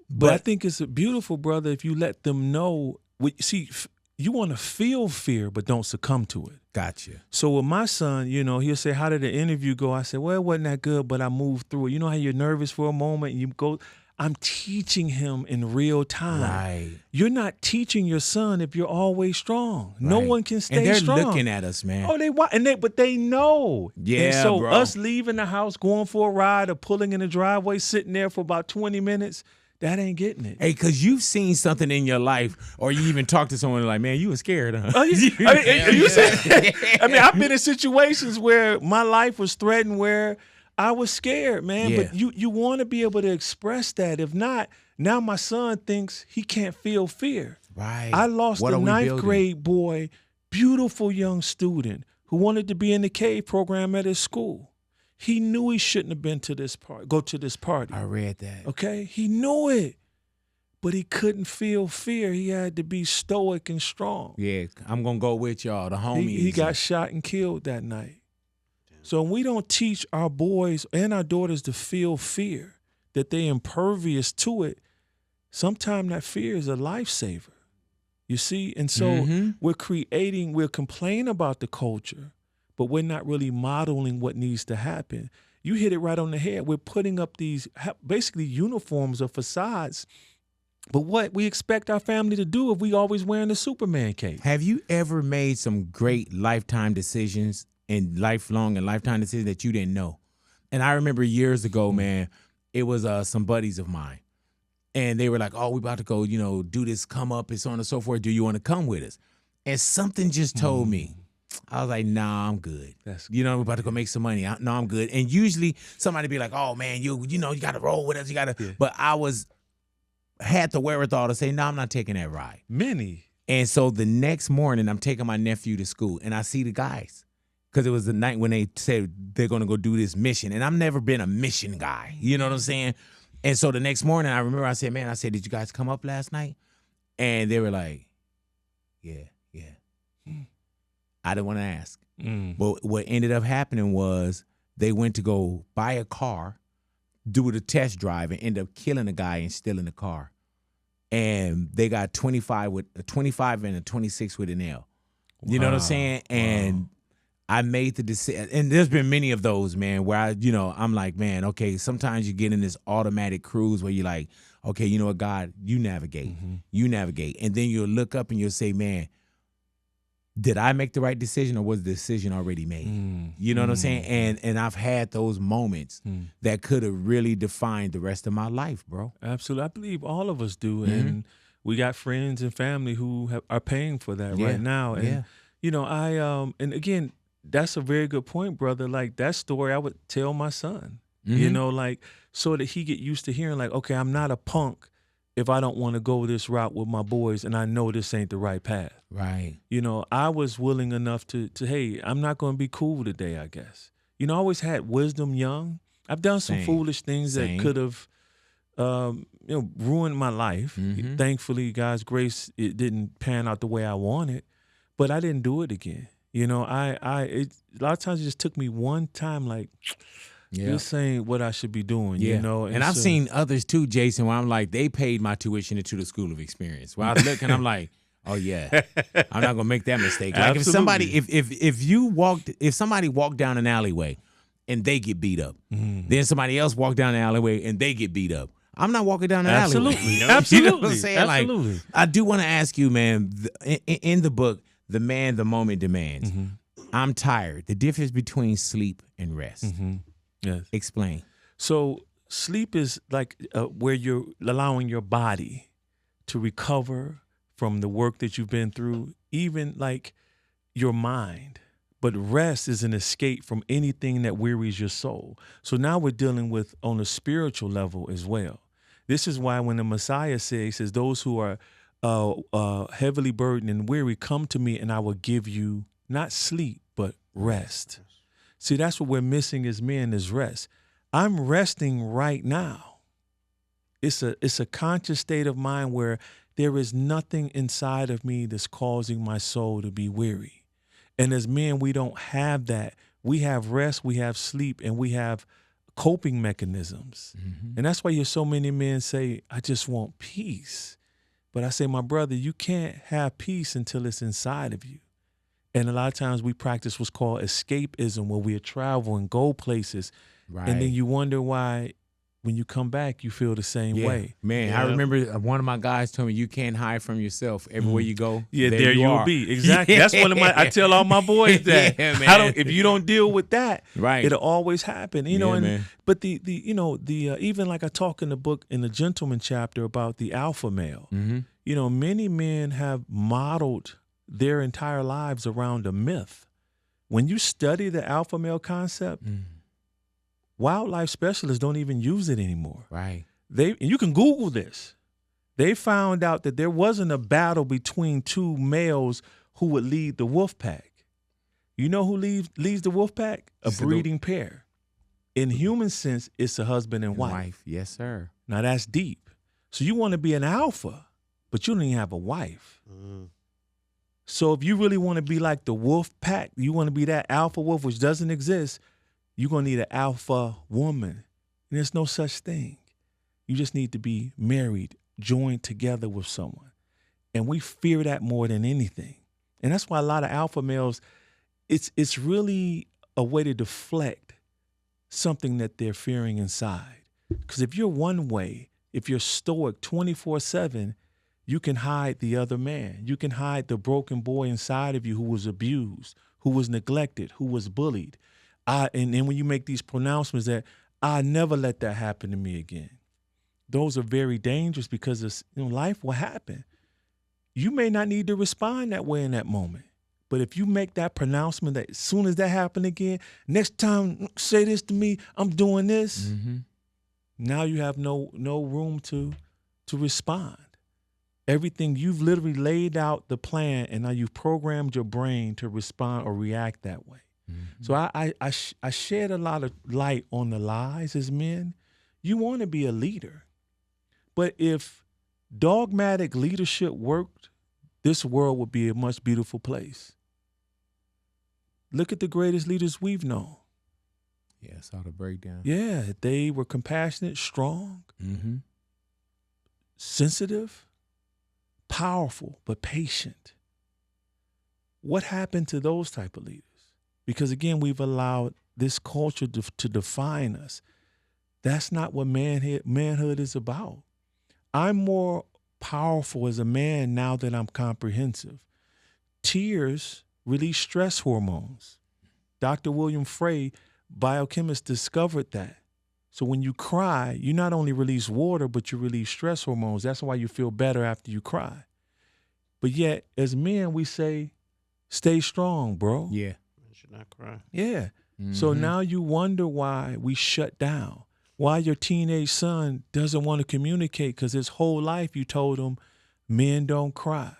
But I think it's beautiful, brother, if you let them know. See, you want to feel fear, but don't succumb to it. Gotcha. So with my son, you know, he'll say, how did the interview go? I said, well, it wasn't that good, but I moved through it. You know how you're nervous for a moment and you go. I'm teaching him in real time. Right. You're not teaching your son if you're always strong. No one can stay strong. And they're strong. looking at us, man. Oh, but they know. Yeah, and so bro. us leaving the house, going for a ride, or pulling in the driveway, sitting there for about 20 minutes, that ain't getting it. Hey, because you've seen something in your life, or you even talked to someone like, man, you were scared, huh? Oh, yeah. I mean, I've been in situations where my life was threatened, where I was scared, man. Yeah. But you want to be able to express that. If not, now my son thinks he can't feel fear. Right. I lost What a are we ninth building? grade boy, beautiful young student who wanted to be in the cave program at his school. He knew he shouldn't have been to this go to this party. I read that. Okay? He knew it. But he couldn't feel fear. He had to be stoic and strong. Yeah, I'm going to go with y'all, the homies. He got shot and killed that night. So when we don't teach our boys and our daughters to feel fear, that they're impervious to it, sometimes that fear is a lifesaver. You see? And so we're complaining about the culture, but we're not really modeling what needs to happen. You hit it right on the head. We're putting up these basically uniforms or facades But what we expect our family to do if we always wearing the Superman cape? Have you ever made some great lifetime decisions and lifelong and lifetime decisions that you didn't know? And I remember years ago, man, it was some buddies of mine. And they were like, oh, we about to go, do this come up and so on and so forth. Do you want to come with us? And something just told me. I was like, nah, I'm good. We're about to go make some money. No, I'm good. And usually somebody be like, oh, man, you got to roll with us. You got to. Yeah. But I had the wherewithal to say, no, I'm not taking that ride. Many. And so the next morning, I'm taking my nephew to school, and I see the guys. Because it was the night when they said they're going to go do this mission. And I've never been a mission guy. You know what I'm saying? And so the next morning, I remember I said, did you guys come up last night? And they were like, yeah. I didn't want to ask. But what ended up happening was they went to go buy a car, do the test drive, and end up killing a guy and stealing the car. And they got 25 and a 26 with an L. You know what I'm saying? And I made the decision, and there's been many of those, man, where I'm like, man, okay, sometimes you get in this automatic cruise where you're like, okay, you know what, God, you navigate. And then you'll look up and you'll say, man, did I make the right decision or was the decision already made? You know what I'm saying? And I've had those moments that could have really defined the rest of my life, bro. Absolutely. I believe all of us do. And we got friends and family who are paying for that right now. And, and again, that's a very good point, brother. Like that story I would tell my son, so that he get used to hearing like, okay, I'm not a punk if I don't want to go this route with my boys and I know this ain't the right path. Right. I was willing enough to hey, I'm not going to be cool today, I guess. I always had wisdom young. I've done some foolish things that could have, ruined my life. Thankfully, God's grace, it didn't pan out the way I wanted, but I didn't do it again. A lot of times it just took me one time, like, this ain't what I should be doing, And I've seen others too, Jason, where I'm like, they paid my tuition into the School of Experience. Where I look and I'm like, oh yeah, I'm not gonna make that mistake. Like if somebody walked down an alleyway and they get beat up, then somebody else walked down the alleyway and they get beat up, I'm not walking down the alleyway. Absolutely. You know what I'm saying? Absolutely. Like, I do want to ask you, man, in the book, The Man, the Moment Demands. I'm tired. The difference between sleep and rest. Yes. Explain. So sleep is like where you're allowing your body to recover from the work that you've been through, even like your mind. But rest is an escape from anything that wearies your soul. So now we're dealing with on a spiritual level as well. This is why when the Messiah says, those who are heavily burdened and weary, come to me and I will give you not sleep, but rest. See, that's what we're missing as men is rest. I'm resting right now. It's a conscious state of mind where there is nothing inside of me that's causing my soul to be weary. And as men, we don't have that. We have rest, we have sleep, and we have coping mechanisms. And that's why you hear so many men say, I just want peace. But I say, my brother, you can't have peace until it's inside of you. And a lot of times we practice what's called escapism, where we travel and go places. Right. And then you wonder why when you come back, you feel the same way. Man, I remember one of my guys told me, you can't hide from yourself. Everywhere you go, there you will be. Exactly. That's one of I tell all my boys that man. If you don't deal with that, it'll always happen. Man. But the even like I talk in the book in the gentleman chapter about the alpha male, many men have modeled their entire lives around a myth. When you study the alpha male concept, wildlife specialists don't even use it anymore. Right. And you can Google this. They found out that there wasn't a battle between two males who would lead the wolf pack. You know who leads the wolf pack? A breeding pair. In human sense, it's a husband and wife. Yes, sir. Now that's deep. So you want to be an alpha, but you don't even have a wife. So if you really want to be like the wolf pack, you want to be that alpha wolf, which doesn't exist, you're going to need an alpha woman. And there's no such thing. You just need to be married, joined together with someone. And we fear that more than anything. And that's why a lot of alpha males, it's really a way to deflect something that they're fearing inside. Because if you're one way, If you're stoic 24/7, you can hide the other man. You can hide the broken boy inside of you who was abused, who was neglected, who was bullied. And then when you make these pronouncements that I never let that happen to me again, those are very dangerous because life will happen. You may not need to respond that way in that moment. But if you make that pronouncement that as soon as that happen again, next time say this to me, I'm doing this. Mm-hmm. Now you have no room to respond. Everything, you've literally laid out the plan, and now you've programmed your brain to respond or react that way. Mm-hmm. So I shed a lot of light on the lies as men. You want to be a leader. But if dogmatic leadership worked, this world would be a much beautiful place. Look at the greatest leaders we've known. Yeah, I saw the breakdown. Yeah, they were compassionate, strong, mm-hmm. sensitive, powerful, but patient. What happened to those type of leaders? Because again, we've allowed this culture to define us. That's not what manhood is about. I'm more powerful as a man now that I'm comprehensive. Tears release stress hormones. Dr. William Frey, biochemist, discovered that. So when you cry, you not only release water, but you release stress hormones. That's why you feel better after you cry. But yet, as men, we say, stay strong, bro. Yeah. You should not cry. Yeah. Mm-hmm. So now you wonder why we shut down. Why your teenage son doesn't want to communicate, because his whole life you told him men don't cry.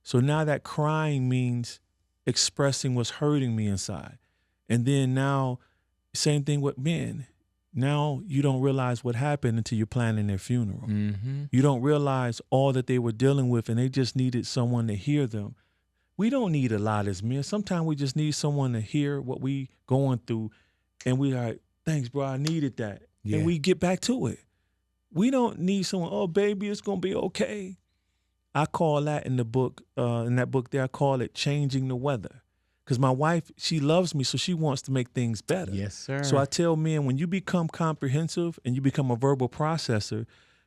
So now that crying means expressing what's hurting me inside. And then now, same thing with men. Now you don't realize what happened until you're planning their funeral. Mm-hmm. You don't realize all that they were dealing with, and they just needed someone to hear them. We don't need a lot as men. Sometimes we just need someone to hear what we going through, and we are like, thanks, bro, I needed that. Yeah. And we get back to it. We don't need someone, oh, baby, it's going to be okay. I call that in the book, in that book there, I call it changing the weather. Because my wife, she loves me, so she wants to make things better. Yes, sir. So I tell men, when you become comprehensive and you become a verbal processor,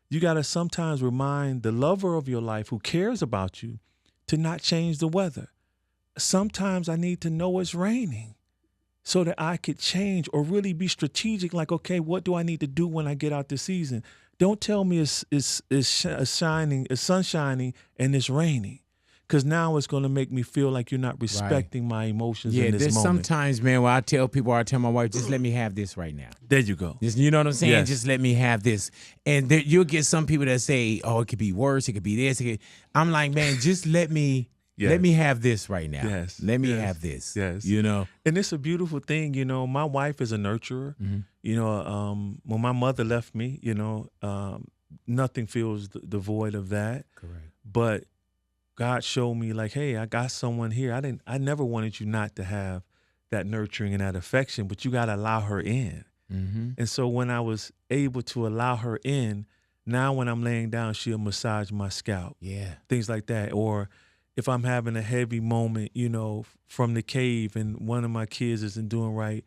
you got to sometimes remind the lover of your life who cares about you to not change the weather. Sometimes I need to know it's raining so that I could change or really be strategic. Like, okay, what do I need to do when I get out this season? Don't tell me it's shining, it's sun shining and it's raining. Because now it's going to make me feel like you're not respecting my emotions in this there's moment. sometimes, man, where I tell my wife, just let me have this right now. There you go. Just, you know what I'm saying? Yes. Just let me have this. And you'll get some people that say, oh, it could be worse. It could be this. I'm like, man, just let me have this right now. Yes. Let me Yes. have this. Yes. You know? And it's a beautiful thing. You know, my wife is a nurturer. Mm-hmm. You know, when my mother left me, you know, nothing fills the void of that. Correct. But God showed me like, hey, I got someone here. I never wanted you not to have that nurturing and that affection, but you got to allow her in. Mm-hmm. And so when I was able to allow her in, now when I'm laying down, she'll massage my scalp. Yeah. Things like that. Or if I'm having a heavy moment, you know, from the cave and one of my kids isn't doing right,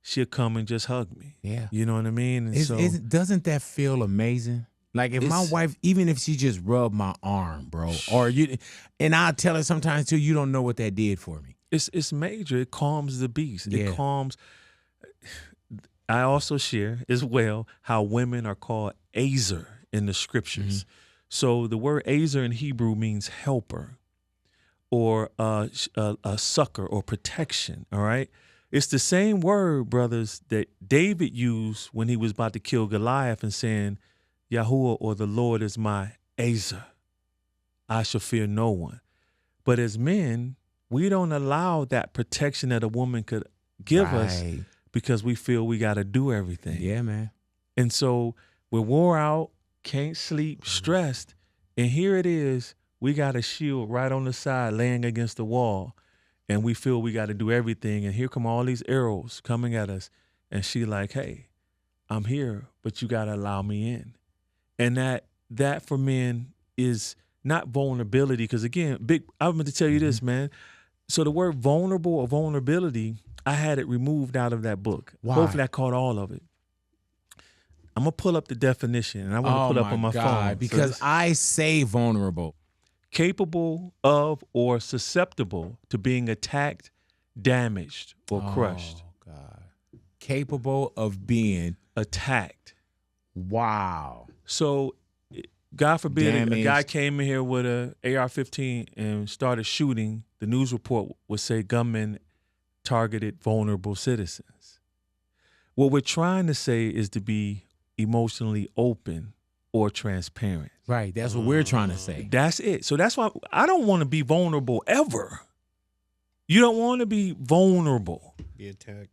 she'll come and just hug me. Yeah. You know what I mean? And Doesn't that feel amazing? Like if my wife, even if she just rubbed my arm, bro, and I'll tell her sometimes too, you don't know what that did for me. It's major. It calms the beast. Yeah. It calms. I also share as well how women are called azer in the scriptures. Mm-hmm. So the word azer in Hebrew means helper or a succor or protection, all right? It's the same word, brothers, that David used when he was about to kill Goliath and saying, Yahuwah or the Lord is my azer. I shall fear no one. But as men, we don't allow that protection that a woman could give us because we feel we got to do everything. Yeah, man. And so we're wore out, can't sleep, stressed. And here it is, we got a shield right on the side laying against the wall. And we feel we got to do everything. And here come all these arrows coming at us. And she like, hey, I'm here, but you got to allow me in. And that for men is not vulnerability. Because again, I'm going to tell you this, man. So the word vulnerable or vulnerability, I had it removed out of that book. Why? Hopefully I caught all of it. I'm going to pull up the definition, and I want to put up on my phone. Because I say vulnerable. Capable of or susceptible to being attacked, damaged, or crushed. Oh, God. Capable of being attacked. Wow. So, God forbid a Damaged. guy came in here with a AR-15 and started shooting. The news report would say gunmen targeted vulnerable citizens. What we're trying to say is to be emotionally open or transparent. Right. That's what we're trying to say. That's it. So that's why I don't want to be vulnerable ever. You don't want to be vulnerable. Be attacked.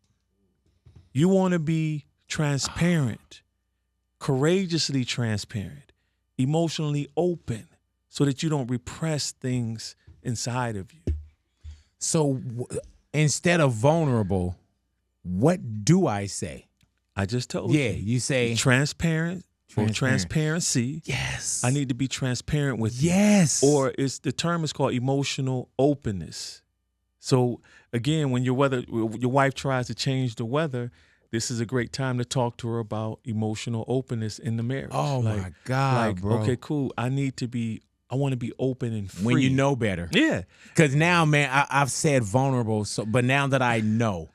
You want to be transparent, courageously transparent, emotionally open, so that you don't repress things inside of you. So instead of vulnerable, what do I say? I just told you. Yeah, you say transparent or transparency. Yes. I need to be transparent with you. Yes. Or the term is called emotional openness. So again, when your wife tries to change the weather, this is a great time to talk to her about emotional openness in the marriage. Oh my God, bro. Okay, cool. I want to be open and free. When you know better. Yeah. Because now, man, I've said vulnerable, but now that I know.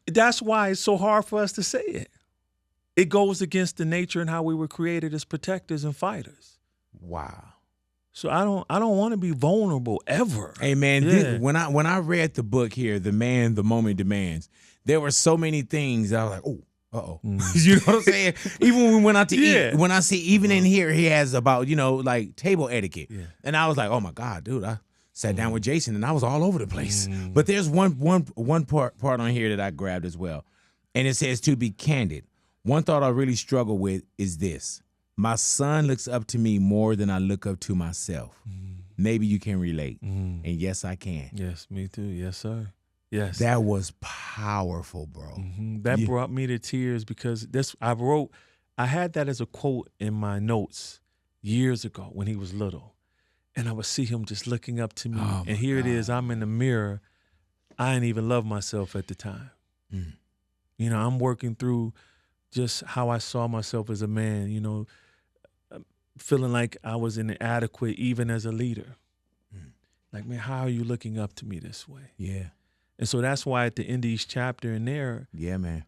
That's why it's so hard for us to say it. It goes against the nature and how we were created as protectors and fighters. Wow. So I don't want to be vulnerable ever. Hey man, when I read the book here, The Man, the Moment Demands, there were so many things that I was like, oh, uh-oh. You know what I'm saying? Even when we went out to eat, when I see even in here he has about, like table etiquette. Yeah. And I was like, oh my God, dude, I sat down with Jason and I was all over the place. But there's one part on here that I grabbed as well. And it says, to be candid, one thought I really struggle with is this. My son looks up to me more than I look up to myself. Maybe you can relate. And yes, I can. Yes, me too. Yes, sir. Yes. That was powerful, bro. That brought me to tears because I had that as a quote in my notes years ago when he was little. And I would see him just looking up to me. And here it is, I'm in the mirror. I didn't even love myself at the time. I'm working through just how I saw myself as a man, feeling like I was inadequate even as a leader. Like, man, how are you looking up to me this way? Yeah. And so that's why at the end of each chapter in there, yeah, man,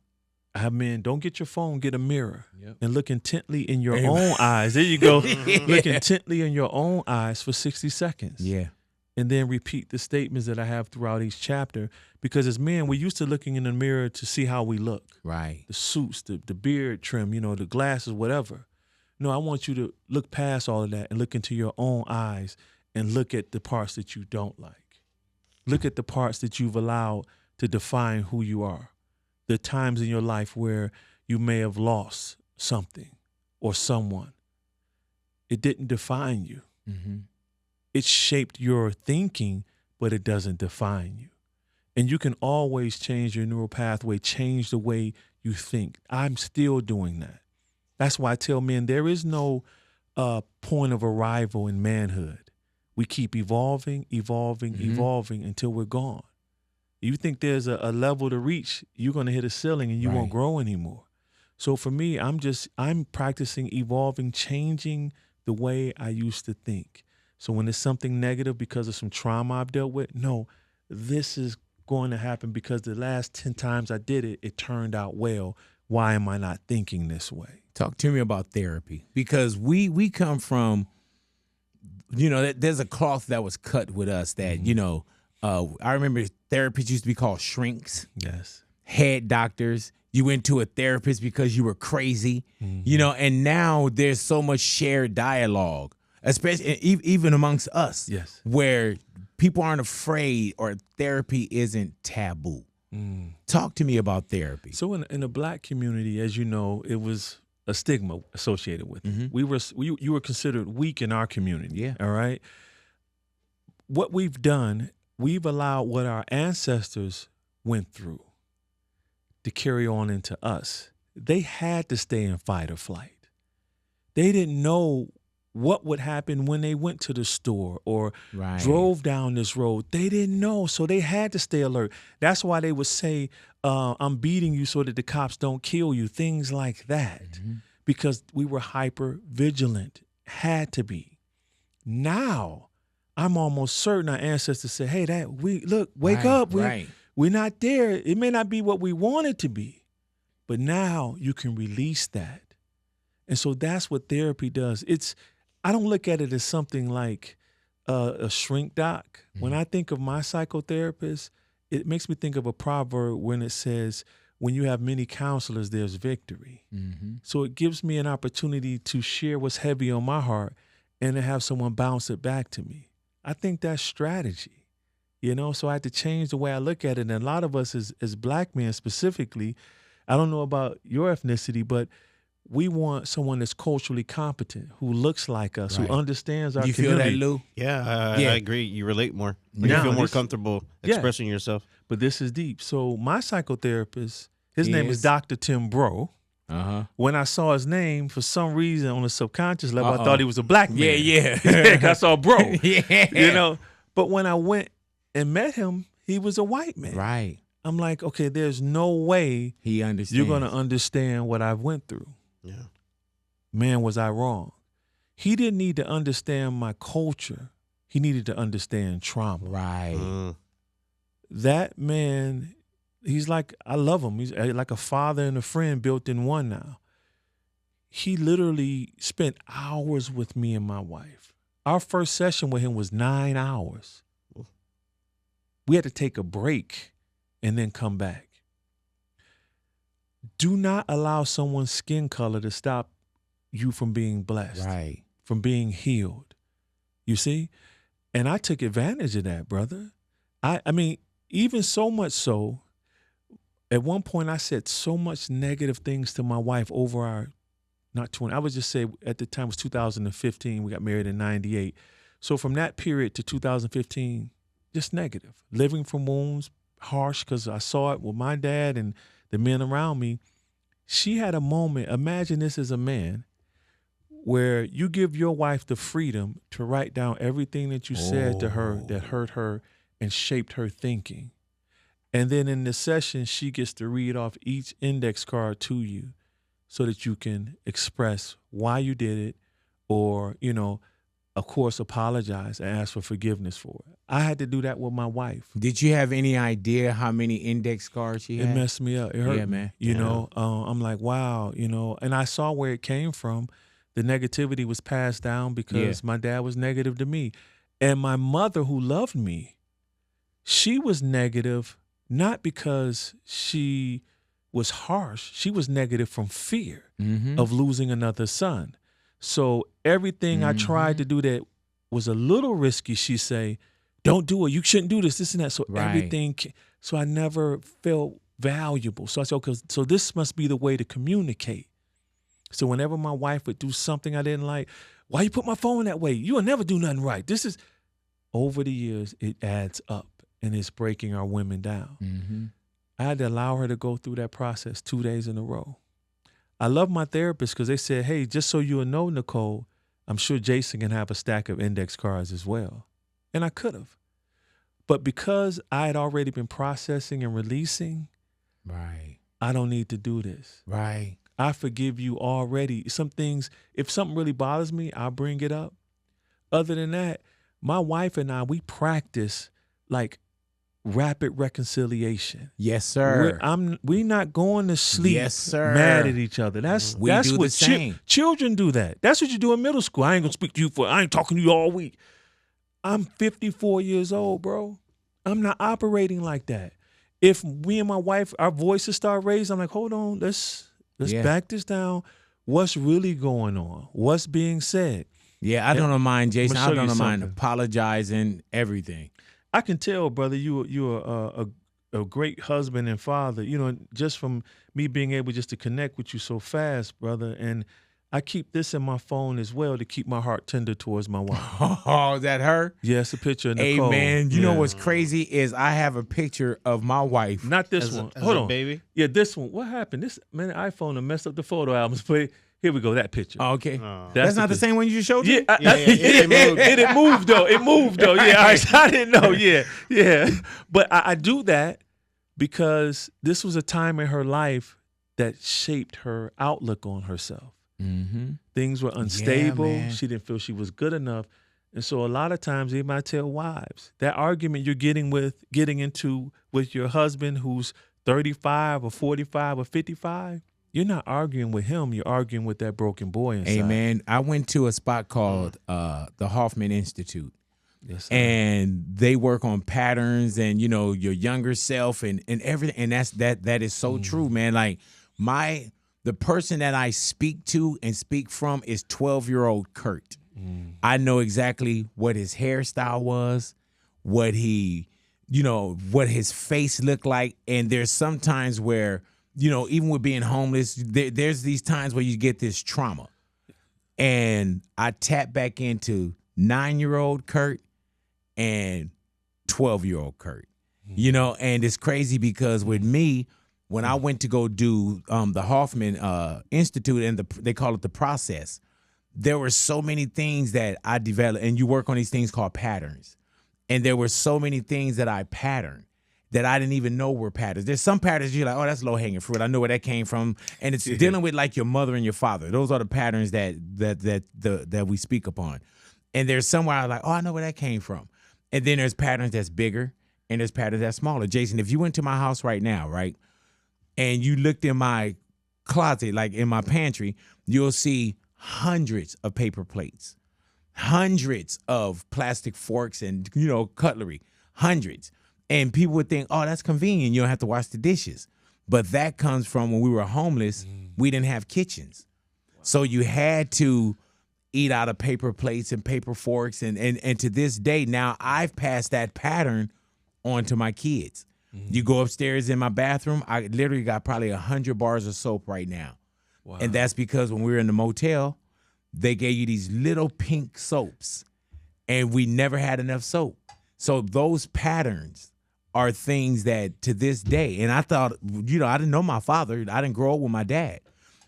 I have men, don't get your phone, get a mirror and look intently in your own eyes. There you go. Look intently in your own eyes for 60 seconds. Yeah. And then repeat the statements that I have throughout each chapter. Because as men, we're used to looking in the mirror to see how we look. Right. The suits, the beard trim, the glasses, whatever. No, I want you to look past all of that and look into your own eyes and look at the parts that you don't like. Look at the parts that you've allowed to define who you are. The times in your life where you may have lost something or someone. It didn't define you. It shaped your thinking, but it doesn't define you. And you can always change your neural pathway, change the way you think. I'm still doing that. That's why I tell men there is no point of arrival in manhood. We keep evolving until we're gone. You think there's a level to reach, you're going to hit a ceiling and you won't grow anymore. So for me, I'm practicing evolving, changing the way I used to think. So when there's something negative because of some trauma I've dealt with, no, this is going to happen because the last 10 times I did it, it turned out well. Why am I not thinking this way? Talk to me about therapy, because we come from, there's a cloth that was cut with us that, I remember therapists used to be called shrinks. Yes. Head doctors. You went to a therapist because you were crazy, and now there's so much shared dialogue, especially even amongst us, where people aren't afraid or therapy isn't taboo. Talk to me about therapy. So in the Black community, as you know, it was a stigma associated with it. You were considered weak in our community. Yeah. All right. What we've done, we've allowed what our ancestors went through to carry on into us. They had to stay in fight or flight. They didn't know what would happen when they went to the store or drove down this road. They didn't know, so they had to stay alert. That's why they would say, I'm beating you so that the cops don't kill you, things like that. because we were hyper vigilant, had to be. Now, I'm almost certain our ancestors said, hey, wake up. We're not there. It may not be what we want it to be, but now you can release that. And so that's what therapy does. I don't look at it as something like a shrink doc. When I think of my psychotherapist, it makes me think of a proverb when it says, when you have many counselors, there's victory. So it gives me an opportunity to share what's heavy on my heart and to have someone bounce it back to me. I think that's strategy, so I had to change the way I look at it. And a lot of us as black men specifically, I don't know about your ethnicity, but we want someone that's culturally competent, who looks like us, who understands our community. You feel that, Lou? Yeah, I agree. You relate more. You feel more comfortable expressing yourself. But this is deep. So my psychotherapist, his name is Dr. Tim Bro. When I saw his name, for some reason on a subconscious level, I thought he was a black man. Yeah. I saw Bro. But when I went and met him, he was a white man. Right. I'm like, okay, there's no way he understands. You're going to understand what I've went through. Yeah. Man, was I wrong. He didn't need to understand my culture. He needed to understand trauma. Right. That man, he's like, I love him. He's like a father and a friend built in one now. He literally spent hours with me and my wife. Our first session with him was 9 hours. We had to take a break and then come back. Do not allow someone's skin color to stop you from being blessed, right? From being healed. You see? And I took advantage of that, brother. I mean, even so much so, at one point I said so much negative things to my wife over our, not 20, I would just say at the time it was 2015, we got married in 98. So from that period to 2015, just negative. Living from wounds, harsh, because I saw it with my dad and the men around me. She had a moment, imagine this as a man, where you give your wife the freedom to write down everything that you said to her that hurt her and shaped her thinking. And then in the session, she gets to read off each index card to you so that you can express why you did it or, of course, apologize and ask for forgiveness for it. I had to do that with my wife. Did you have any idea how many index cards she had? It messed me up. It hurt me, man. I'm like, wow, and I saw where it came from. The negativity was passed down because my dad was negative to me. And my mother, who loved me, she was negative not because she was harsh. She was negative from fear of losing another son. So everything I tried to do that was a little risky, she say, don't do it. You shouldn't do this and that. So everything, so I never felt valuable. So I said, okay, so this must be the way to communicate. So whenever my wife would do something I didn't like, why you put my phone that way? You'll never do nothing right. This is, over the years, it adds up and it's breaking our women down. I had to allow her to go through that process 2 days in a row. I love my therapist because they said, hey, just so you know, Nicole, I'm sure Jason can have a stack of index cards as well. And I could have. But because I had already been processing and releasing, I don't need to do this. I forgive you already. Some things, if something really bothers me, I'll bring it up. Other than that, my wife and I, we practice like rapid reconciliation. Yes, sir. We're not going to sleep mad at each other. That's what children do that. That's what you do in middle school. I ain't gonna speak to you I ain't talking to you all week. I'm 54 years old, bro. I'm not operating like that. If me and my wife, our voices start raising, I'm like, hold on, let's back this down. What's really going on? What's being said? Yeah, I don't mind, Jason. I don't mind apologizing, everything. I can tell, brother, you're a great husband and father, just from me being able just to connect with you so fast, brother. And I keep this in my phone as well to keep my heart tender towards my wife. Oh, is that her? Yeah, it's a picture of Nicole. Hey, man, you know what's crazy is I have a picture of my wife. Not this one. Hold on. Baby? Yeah, this one. What happened? This, man, the iPhone done messed up the photo albums. But here we go, that picture. Oh, okay. That's not the same one you just showed me? Yeah, it moved, though. It moved, though. Yeah, I didn't know. Yeah. But I do that because this was a time in her life that shaped her outlook on herself. Mm-hmm. Things were unstable. man. She didn't feel she was good enough. And so a lot of times they might tell wives, that argument you're getting into with your husband who's 35 or 45 or 55, you're not arguing with him. You're arguing with that broken boy inside. Hey, man, I went to a spot called the Hoffman Institute. Yes, sir. And they work on patterns and, you know, your younger self and everything. And that is so true, man. Like the person that I speak to and speak from is 12-year-old Kurt. I know exactly what his hairstyle was, what what his face looked like. And there's some times where, you know, even with being homeless, there's these times where you get this trauma. And I tap back into 9-year-old Kurt and 12-year-old Kurt. You know, and it's crazy because with me, when I went to go do the Hoffman Institute and they call it the process, there were so many things that I developed, and you work on these things called patterns. And there were so many things that I patterned that I didn't even know were patterns. There's some patterns you're like, oh, that's low-hanging fruit. I know where that came from. And it's dealing with like your mother and your father. Those are the patterns that we speak upon. And there's somewhere I'm like, oh, I know where that came from. And then there's patterns that's bigger and there's patterns that's smaller. Jason, if you went to my house right now, right, and you looked in my closet, like in my pantry, you'll see hundreds of paper plates, hundreds of plastic forks and, you know, cutlery, hundreds. And people would think, oh, that's convenient. You don't have to wash the dishes. But that comes from when we were homeless, we didn't have kitchens. So you had to eat out of paper plates and paper forks. And to this day, now I've passed that pattern on to my kids. You go upstairs in my bathroom, I literally got probably 100 bars of soap right now. Wow. And that's because when we were in the motel, they gave you these little pink soaps, and we never had enough soap. So those patterns are things that to this day, and I thought, you know, I didn't know my father. I didn't grow up with my dad.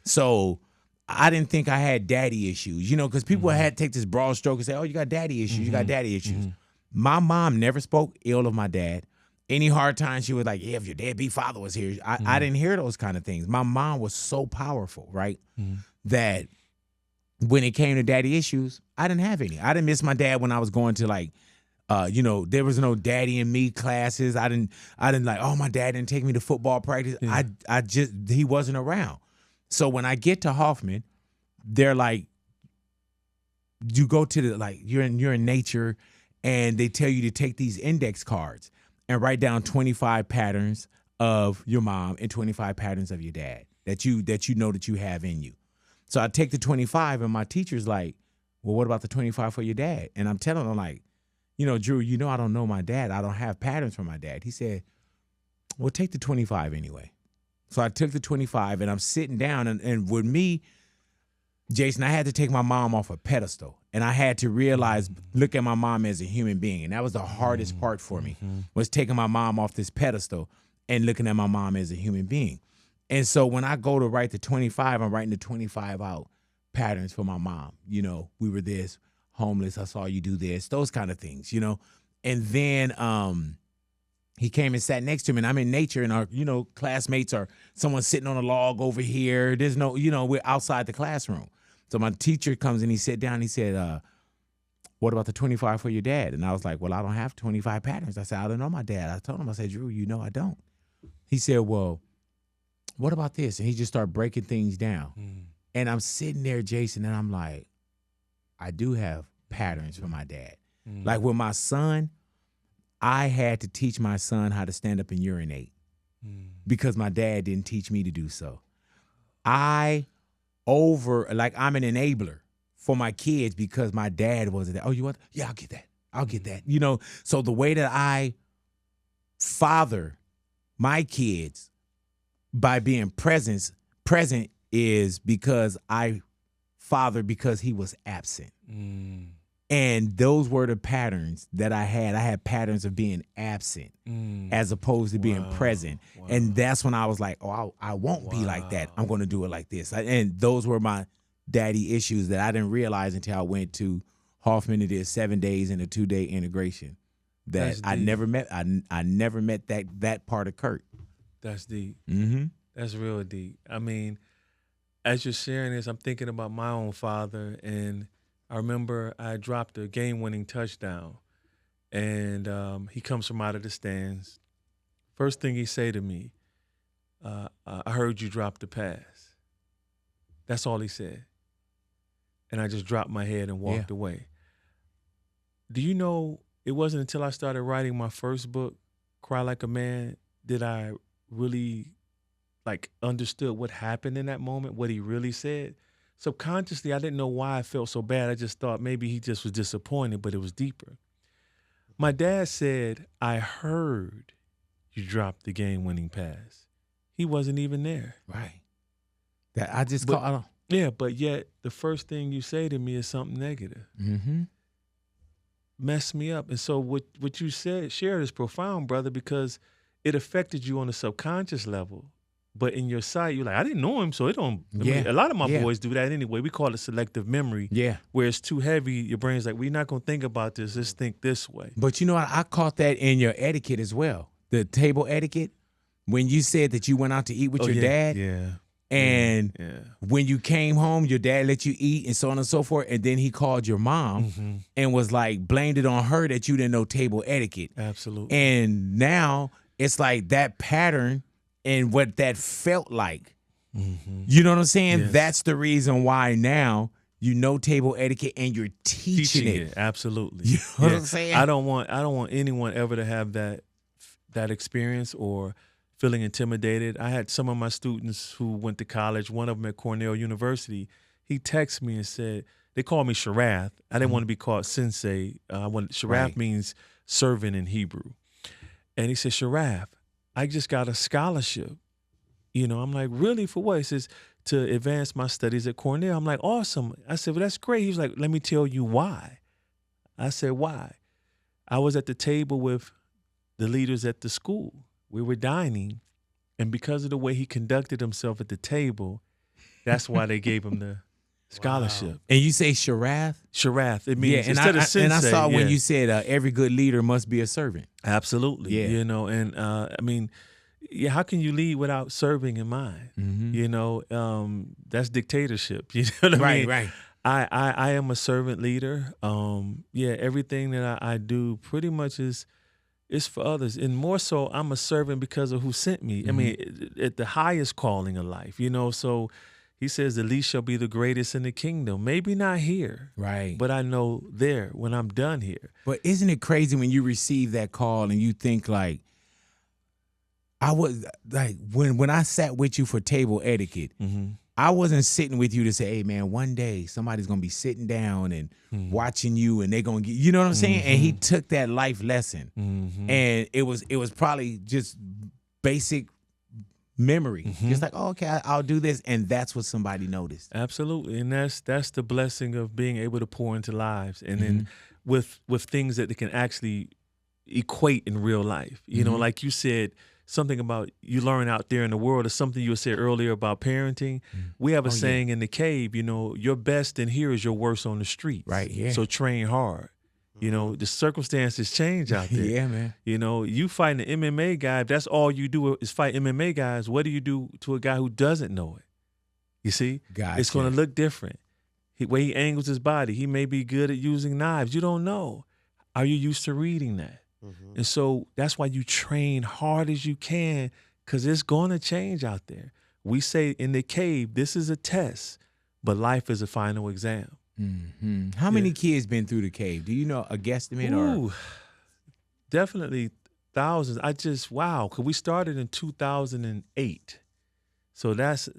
So I didn't think I had daddy issues, you know, because people had to take this broad stroke and say, oh, you got daddy issues, you got daddy issues. My mom never spoke ill of my dad. Any hard time, she was like, yeah, if your deadbeat father was here. I didn't hear those kind of things. My mom was so powerful, right, that when it came to daddy issues, I didn't have any. I didn't miss my dad when I was going to like, you know, there was no daddy and me classes. I didn't like, oh, my dad didn't take me to football practice. Yeah. He wasn't around. So when I get to Hoffman, they're like, you go to the, like, you're in nature, and they tell you to take these index cards and write down 25 patterns of your mom and 25 patterns of your dad that you know that you have in you. So I take the 25, and my teacher's like, well, what about the 25 for your dad? And I'm telling them, like, you know, Drew, you know I don't know my dad. I don't have patterns from my dad. He said, well, take the 25 anyway. So I took the 25, and I'm sitting down, and with me, Jason, I had to take my mom off a pedestal, and I had to realize, look at my mom as a human being. And that was the hardest part for me, was taking my mom off this pedestal and looking at my mom as a human being. And so when I go to write the 25, I'm writing the 25 out patterns for my mom. You know, we were this, homeless, I saw you do this, those kind of things, you know. And then he came and sat next to me, and I'm in nature, and our, you know, classmates are someone sitting on a log over here. There's no, you know, we're outside the classroom. So my teacher comes and he sat down, and he said, what about the 25 for your dad? And I was like, well, I don't have 25 patterns. I said, I don't know my dad. I told him, I said, Drew, you know I don't. He said, well, what about this? And he just started breaking things down. And I'm sitting there, Jason, and I'm like, I do have patterns for my dad. Like with my son, I had to teach my son how to stand up and urinate because my dad didn't teach me to do so. I'm an enabler for my kids because my dad wasn't there. Oh, you want? Yeah, I'll get that. I'll get that. You know, so the way that I father my kids by being present is because I father because he was absent. And those were the patterns that I had. I had patterns of being absent as opposed to being present. And that's when I was like, oh, I won't be like that. I'm going to do it like this. And those were my daddy issues that I didn't realize until I went to Hoffman and did 7 days and a 2-day integration. That I never met. I never met that part of Kurt. That's deep. Mm-hmm. That's real deep. I mean, as you're sharing this, I'm thinking about my own father, and I remember I dropped a game-winning touchdown, and he comes from out of the stands. First thing he say to me, I heard you drop the pass. That's all he said. And I just dropped my head and walked away. Do you know, it wasn't until I started writing my first book, Cry Like a Man, that I really understood what happened in that moment, what he really said. Subconsciously, I didn't know why I felt so bad. I just thought maybe he just was disappointed, but it was deeper. My dad said, I heard you dropped the game-winning pass. He wasn't even there. Right. That I just caught. Yeah, but yet the first thing you say to me is something negative. Mm-hmm. Messed me up. And so what you shared is profound, brother, because it affected you on a subconscious level. But in your sight, you're like, I didn't know him, so it don't. I mean, a lot of my boys do that anyway. We call it selective memory. Yeah. Where it's too heavy, your brain's like, we're not going to think about this. Let's think this way. But you know what? I caught that in your etiquette as well. The table etiquette. When you said that you went out to eat with your dad. Yeah. And when you came home, your dad let you eat and so on and so forth. And then he called your mom and was like, blamed it on her that you didn't know table etiquette. Absolutely. And now it's like that pattern and what that felt like. You know what I'm saying? Yes. That's the reason why now you know table etiquette and you're teaching it. Absolutely. You know what I'm saying? I don't want anyone ever to have that experience or feeling intimidated. I had some of my students who went to college, one of them at Cornell University. He texted me and said, they call me Sharath. I didn't want to be called sensei. Sharath means servant in Hebrew. And he said, Sharath, I just got a scholarship. You know, I'm like, really? For what? He says, to advance my studies at Cornell. I'm like, awesome. I said, well, that's great. He was like, let me tell you why. I said, why? I was at the table with the leaders at the school. We were dining, and because of the way he conducted himself at the table, that's why they gave him the scholarship. Wow. And you say Sharath? Sharath. It means instead of sensei. And I saw when you said every good leader must be a servant. Absolutely. Yeah. You know, and I mean, how can you lead without serving in mind? You know, that's dictatorship. You know what I mean? Right. I am a servant leader. Everything that I do pretty much is for others. And more so, I'm a servant because of who sent me. I mean, at the highest calling of life, you know, so he says the least shall be the greatest in the kingdom. Maybe not here. Right. But I know there when I'm done here. But isn't it crazy when you receive that call and you think like, I was like, when I sat with you for table etiquette, I wasn't sitting with you to say, hey, man, one day somebody's going to be sitting down and watching you and they're going to get, you know what I'm saying? And he took that life lesson. And it was probably just basic memory. Just like, oh, okay, I'll do this. And that's what somebody noticed. Absolutely. And that's the blessing of being able to pour into lives. And then with things that they can actually equate in real life. You know, like you said, something about you learn out there in the world, or something you said earlier about parenting. We have a saying in the cave, you know, your best in here is your worst on the streets. Right, yeah. So train hard. You know, the circumstances change out there. Yeah, man. You know, you fighting an MMA guy, if that's all you do is fight MMA guys, what do you do to a guy who doesn't know it? You see? Gotcha. It's going to look different. The way he angles his body, he may be good at using knives. You don't know. Are you used to reading that? And so that's why you train hard as you can, because it's going to change out there. We say in the cave, this is a test, but life is a final exam. How many kids been through the cave? Do you know a guesstimate? Or definitely thousands. Because we started in 2008. So that's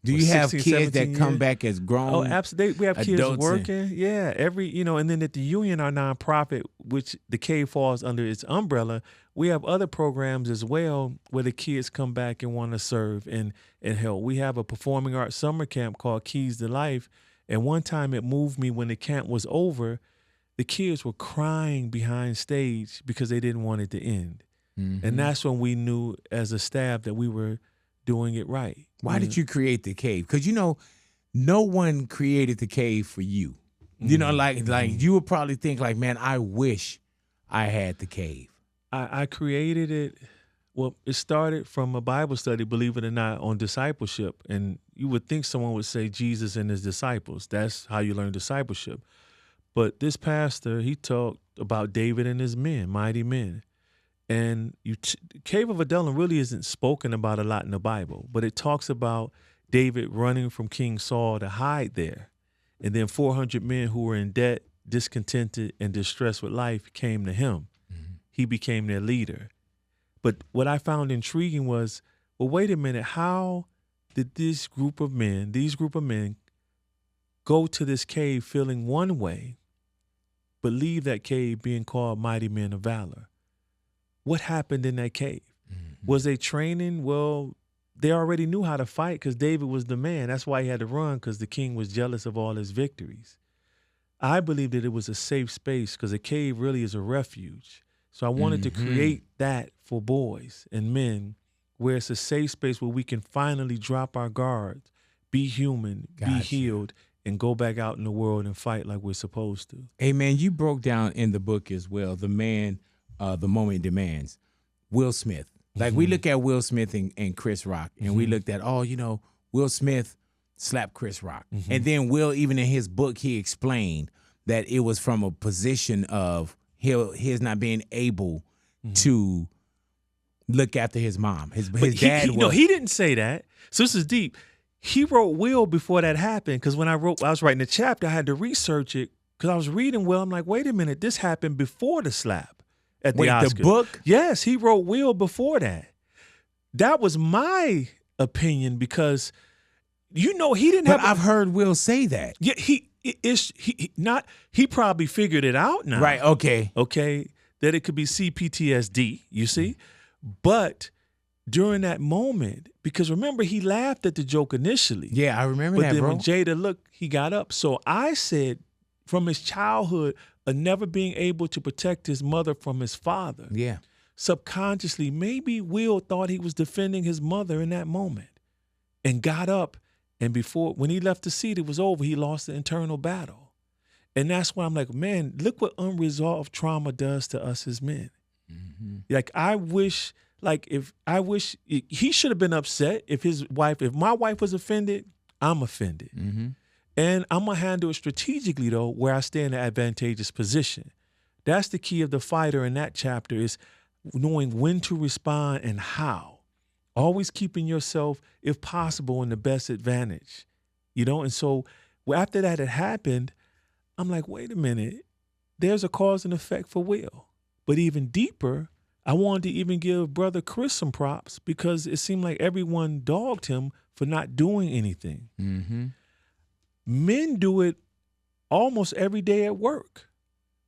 do you have 16, kids that come years? back as grown? Oh, absolutely. We have kids adults working. Yeah. And then at the union, our nonprofit, which the cave falls under its umbrella, we have other programs as well where the kids come back and want to serve and help. We have a performing arts summer camp called Keys to Life. And one time it moved me when the camp was over, the kids were crying behind stage because they didn't want it to end. And that's when we knew as a staff that we were doing it right. Why did you create the cave? Because, you know, no one created the cave for you. You know, like you would probably think like, man, I wish I had the cave. I created it Well, it started from a Bible study, believe it or not, on discipleship. And you would think someone would say Jesus and his disciples. That's how you learn discipleship. But this pastor, he talked about David and his men, mighty men. And Cave of Adullam really isn't spoken about a lot in the Bible, but it talks about David running from King Saul to hide there. And then 400 men who were in debt, discontented, and distressed with life came to him. Mm-hmm. He became their leader. But what I found intriguing was, well, wait a minute, how did these group of men go to this cave feeling one way, but leave that cave being called mighty men of valor? What happened in that cave? Mm-hmm. Was they training? Well, they already knew how to fight because David was the man. That's why he had to run, because the king was jealous of all his victories. I believe that it was a safe space because a cave really is a refuge. So I wanted to create that for boys and men, where it's a safe space where we can finally drop our guards, be human, be healed, and go back out in the world and fight like we're supposed to. Hey, man, you broke down in the book as well, the man, the moment demands. Will Smith. Like, we look at Will Smith and Chris Rock, and we looked at, Will Smith slapped Chris Rock. And then Will, even in his book, he explained that it was from a position of his not being able to look after his mom. His dad was. No, he didn't say that. So this is deep. He wrote Will before that happened, because when I was writing the chapter, I had to research it, because I was reading Will. I'm like, wait a minute, this happened before the slap at the Oscars. The book? Yes, he wrote Will before that. That was my opinion, because he didn't have. But I've heard Will say that. Yeah, he probably figured it out now. Right, okay. Okay, that it could be CPTSD, you see? But during that moment, because remember, he laughed at the joke initially. Yeah, I remember that, But then bro. when Jada looked, he got up. So I said, from his childhood of never being able to protect his mother from his father, yeah, subconsciously, maybe Will thought he was defending his mother in that moment and got up. And when he left the seat, it was over. He lost the internal battle. And that's why I'm like, man, look what unresolved trauma does to us as men. Mm-hmm. Like, I wish he should have been upset if my wife was offended, I'm offended. Mm-hmm. And I'm going to handle it strategically, though, where I stay in an advantageous position. That's the key of the fighter in that chapter, is knowing when to respond and how. Always keeping yourself, if possible, in the best advantage. And so after that had happened, I'm like, wait a minute, there's a cause and effect for Will. But even deeper, I wanted to even give Brother Chris some props, because it seemed like everyone dogged him for not doing anything. Mm-hmm. Men do it almost every day at work.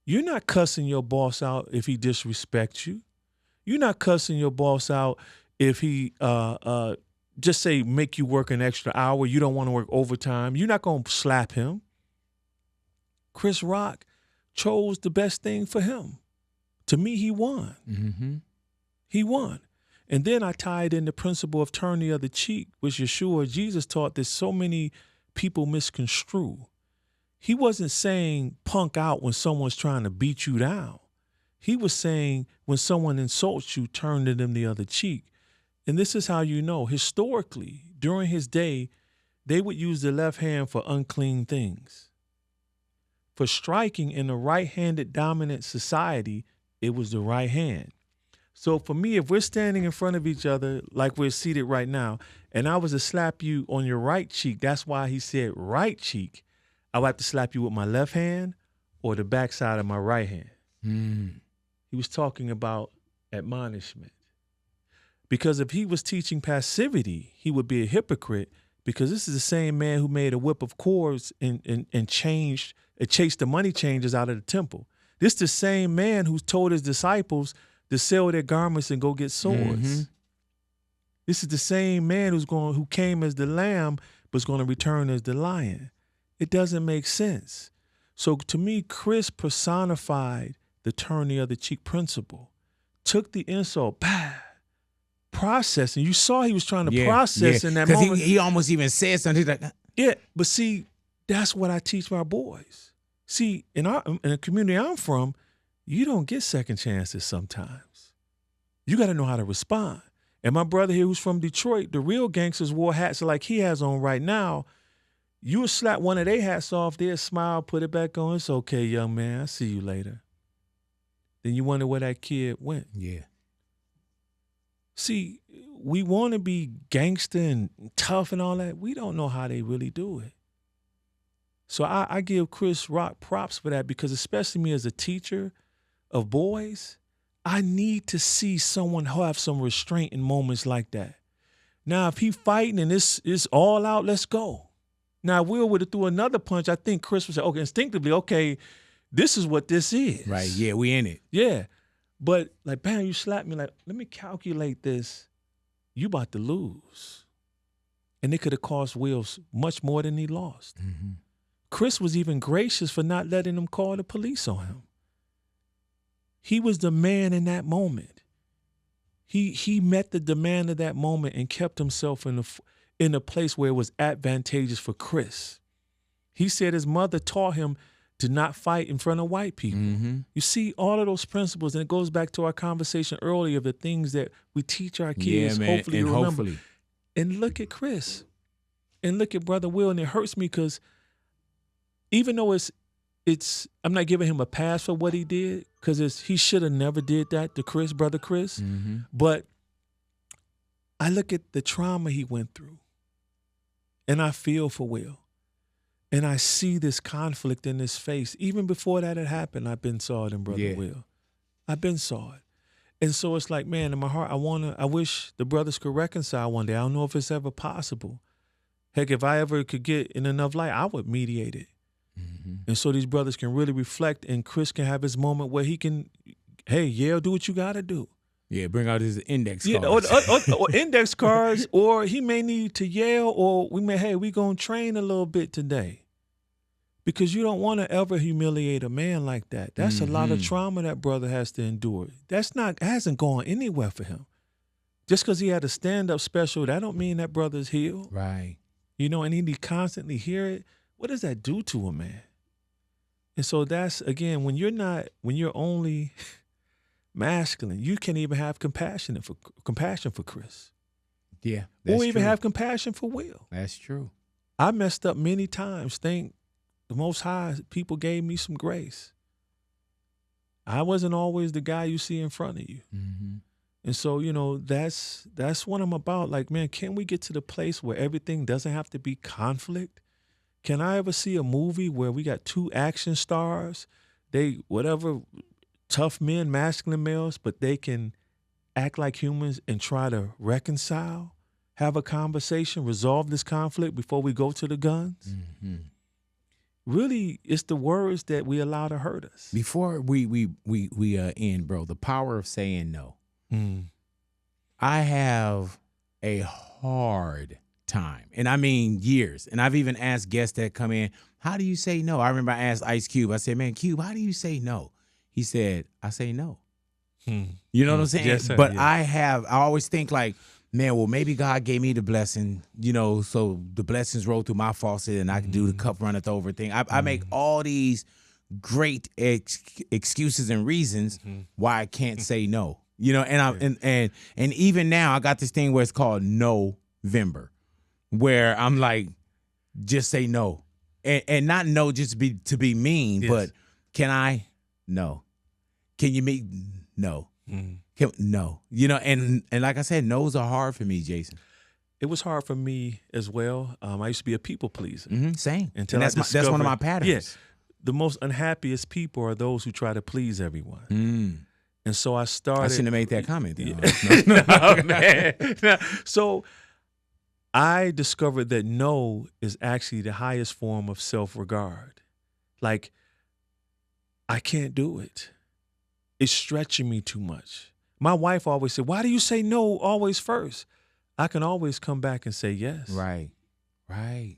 You're not cussing your boss out if he disrespects you. You're not cussing your boss out if he just say make you work an extra hour, you don't want to work overtime. You're not going to slap him. Chris Rock chose the best thing for him. To me, he won. Mm-hmm. He won. And then I tied in the principle of turn the other cheek, which Yeshua, Jesus taught that so many people misconstrue. He wasn't saying punk out when someone's trying to beat you down. He was saying when someone insults you, turn to them the other cheek. And this is how you know. Historically, during his day, they would use the left hand for unclean things. For striking in a right-handed dominant society, it was the right hand. So for me, if we're standing in front of each other like we're seated right now, and I was to slap you on your right cheek, that's why he said right cheek, I would have to slap you with my left hand or the backside of my right hand. Mm. He was talking about admonishment. Because if he was teaching passivity, he would be a hypocrite, because this is the same man who made a whip of cords and chased the money changers out of the temple. This is the same man who told his disciples to sell their garments and go get swords. Mm-hmm. This is the same man who came as the lamb but is going to return as the lion. It doesn't make sense. So to me, Chris personified the turn the other cheek principle. Took the insult, processing. You saw he was trying to process in that moment. Because he almost even said something like that. Yeah, but see, that's what I teach my boys. See, in the community I'm from, you don't get second chances sometimes. You got to know how to respond. And my brother here who's from Detroit, the real gangsters wore hats like he has on right now. You would slap one of their hats off, they'd smile, put it back on. It's okay, young man. I'll see you later. Then you wonder where that kid went. Yeah. See, we want to be gangster and tough and all that. We don't know how they really do it. So I give Chris Rock props for that, because especially me as a teacher of boys, I need to see someone have some restraint in moments like that. Now, if he fighting and it's all out, let's go. Now, Will would have threw another punch. I think Chris would say, okay, instinctively, okay, this is what this is. Right. Yeah, we in it. Yeah. But like, bam, you slapped me. Like, let me calculate this. You about to lose. And it could have cost Will much more than he lost. Mm-hmm. Chris was even gracious for not letting them call the police on him. He was the man in that moment. He met the demand of that moment and kept himself in a place where it was advantageous for Chris. He said his mother taught him to not fight in front of white people. Mm-hmm. You see all of those principles, and it goes back to our conversation earlier of the things that we teach our kids, yeah, man. hopefully and to remember. hopefully. And look at Chris. And look at Brother Will, and it hurts me because even though I'm not giving him a pass for what he did, because he should have never did that to Chris, Brother Chris. Mm-hmm. But I look at the trauma he went through, and I feel for Will. And I see this conflict in his face. Even before that had happened, I've been saw it in Brother Will. I've been saw it. And so it's like, man, in my heart, I wish the brothers could reconcile one day. I don't know if it's ever possible. Heck, if I ever could get in enough light, I would mediate it. Mm-hmm. And so these brothers can really reflect, and Chris can have his moment where he can, hey, Yale, do what you got to do. Yeah, bring out his index Yeah, cards. or index cards, or he may need to yell, or we going to train a little bit today. Because you don't want to ever humiliate a man like that. That's a lot of trauma that brother has to endure. Hasn't gone anywhere for him. Just because he had a stand-up special, that don't mean that brother's healed. Right. You know, and he constantly hear it. What does that do to a man? And so that's, again, when you're only masculine, you can't even have compassion for Chris. Yeah. Or even have compassion for Will. That's true. I messed up many times. Thank the Most High, people gave me some grace. I wasn't always the guy you see in front of you. Mm-hmm. And so, you know, that's what I'm about. Like, man, can we get to the place where everything doesn't have to be conflict? Can I ever see a movie where we got two action stars, tough men, masculine males, but they can act like humans and try to reconcile, have a conversation, resolve this conflict before we go to the guns? Mm-hmm. Really, it's the words that we allow to hurt us. Before we end, bro, the power of saying no. Mm. I have a hard time, and I mean years. And I've even asked guests that come in, how do you say no? I remember I asked Ice Cube, I said, man, Cube, how do you say no? He said, I say no. You know what I'm saying? Yes, sir, but yeah. I always think like, man, well, maybe God gave me the blessing, you know, so the blessings roll through my faucet and I can do the cup runneth over thing. I make all these great excuses and reasons why I can't say no. You know, and even now I got this thing where it's called November, where I'm like, just say no. And not no just to be mean, yes. but can I? No. Can you meet? No. No. You know, and like I said, no's are hard for me, Jason. It was hard for me as well. I used to be a people pleaser. Same. Until and that's one of my patterns. Yes. The most unhappiest people are those who try to please everyone. And so I started. I shouldn't have made that comment. No, man. So I discovered that no is actually the highest form of self-regard. Like, I can't do it. It's stretching me too much. My wife always said, why do you say no always first? I can always come back and say yes. Right.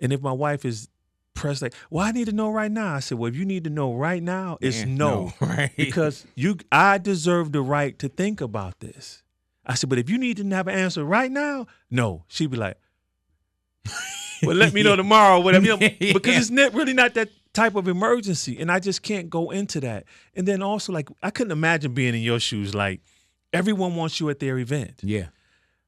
And And if my wife is pressed like, well, I need to know right now. I said, well, if you need to know right now, it's no. Right. Because I deserve the right to think about this. I said, but if you need to have an answer right now, no. She'd be like, well, let me know tomorrow, whatever. You know, because it's really not that type of emergency. And I just can't go into that. And then also, like, I couldn't imagine being in your shoes. Like, Everyone wants you at their event. Yeah.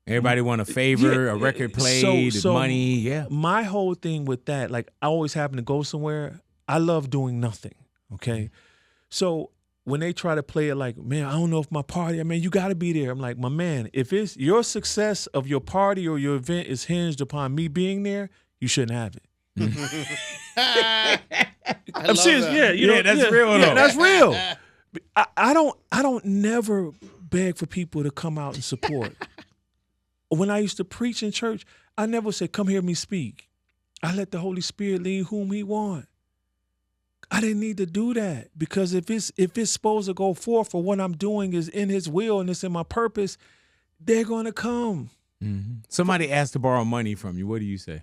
Everybody want a favor, a record played, money. Yeah. My whole thing with that, like I always happen to go somewhere. I love doing nothing. Okay. So when they try to play it like, man, I don't know if my party, I mean, you got to be there. I'm like, my man, if it's your success of your party or your event is hinged upon me being there, you shouldn't have it. I'm serious. that. Yeah. You know, that's real though. Yeah, that's real. I don't never beg for people to come out and support. When I used to preach in church, I never said, come hear me speak. I let the Holy Spirit lead whom he want. I didn't need to do that because if it's supposed to go forth for what I'm doing is in his will and it's in my purpose, they're going to come. Mm-hmm. Somebody asked to borrow money from you. What do you say?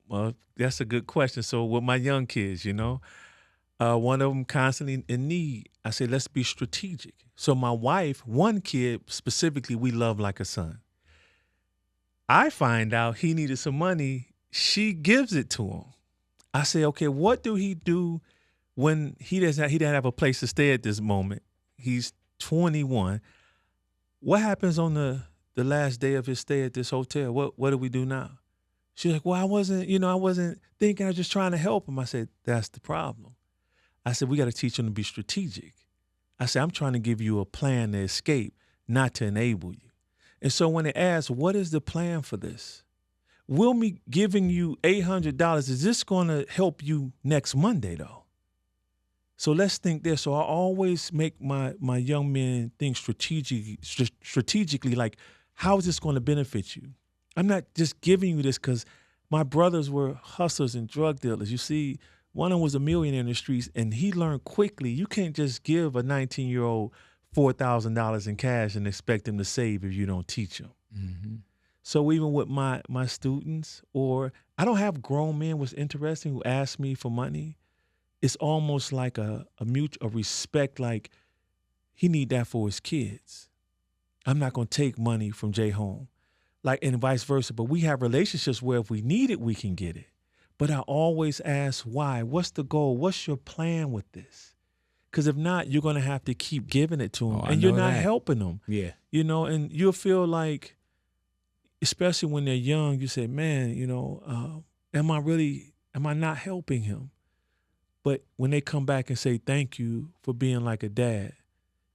Well, that's a good question. So with my young kids, one of them constantly in need, I say, let's be strategic. So my wife, one kid specifically, we love like a son. I find out he needed some money. She gives it to him. I say, okay, what do he do when he didn't have a place to stay at this moment? He's 21. What happens on the last day of his stay at this hotel? What do we do now? She's like, well, I wasn't thinking, I was just trying to help him. I said, that's the problem. I said, we got to teach him to be strategic. I said, I'm trying to give you a plan to escape, not to enable you. And so when they ask, what is the plan for this? Will me giving you $800, is this going to help you next Monday, though? So let's think there. So I always make my young men think strategically, like, how is this going to benefit you? I'm not just giving you this because my brothers were hustlers and drug dealers. You see, one of them was a millionaire in the streets, and he learned quickly, you can't just give a 19-year-old $4,000 in cash and expect him to save if you don't teach him. Mm-hmm. So even with my students, or I don't have grown men, what's interesting, who ask me for money. It's almost like a mutual respect, like he need that for his kids. I'm not going to take money from Jay home, like, and vice versa. But we have relationships where if we need it, we can get it. But I always ask why. What's the goal? What's your plan with this? Because if not, you're going to have to keep giving it to them, and you're not helping them. Yeah. And you'll feel like, especially when they're young, you say, man, am I not helping him? But when they come back and say, thank you for being like a dad.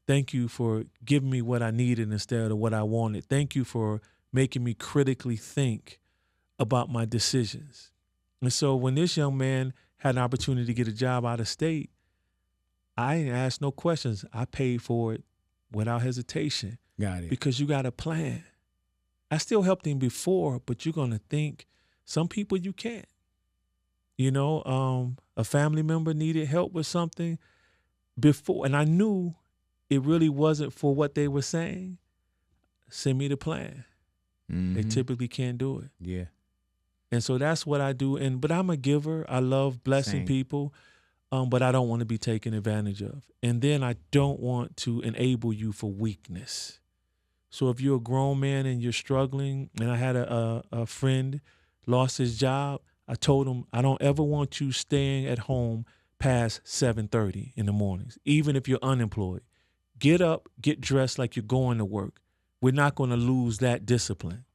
Thank you for giving me what I needed instead of what I wanted. Thank you for making me critically think about my decisions. And so when this young man had an opportunity to get a job out of state, I didn't ask no questions. I paid for it without hesitation. Got it. Because you got a plan. I still helped him before, but you're going to think some people you can't. A family member needed help with something before, and I knew it really wasn't for what they were saying. Send me the plan. Mm-hmm. They typically can't do it. Yeah. And so that's what I do. But I'm a giver. I love blessing people, but I don't want to be taken advantage of. And then I don't want to enable you for weakness. So if you're a grown man and you're struggling, and I had a friend lost his job, I told him, I don't ever want you staying at home past 7:30 in the mornings, even if you're unemployed. Get up, get dressed like you're going to work. We're not going to lose that discipline.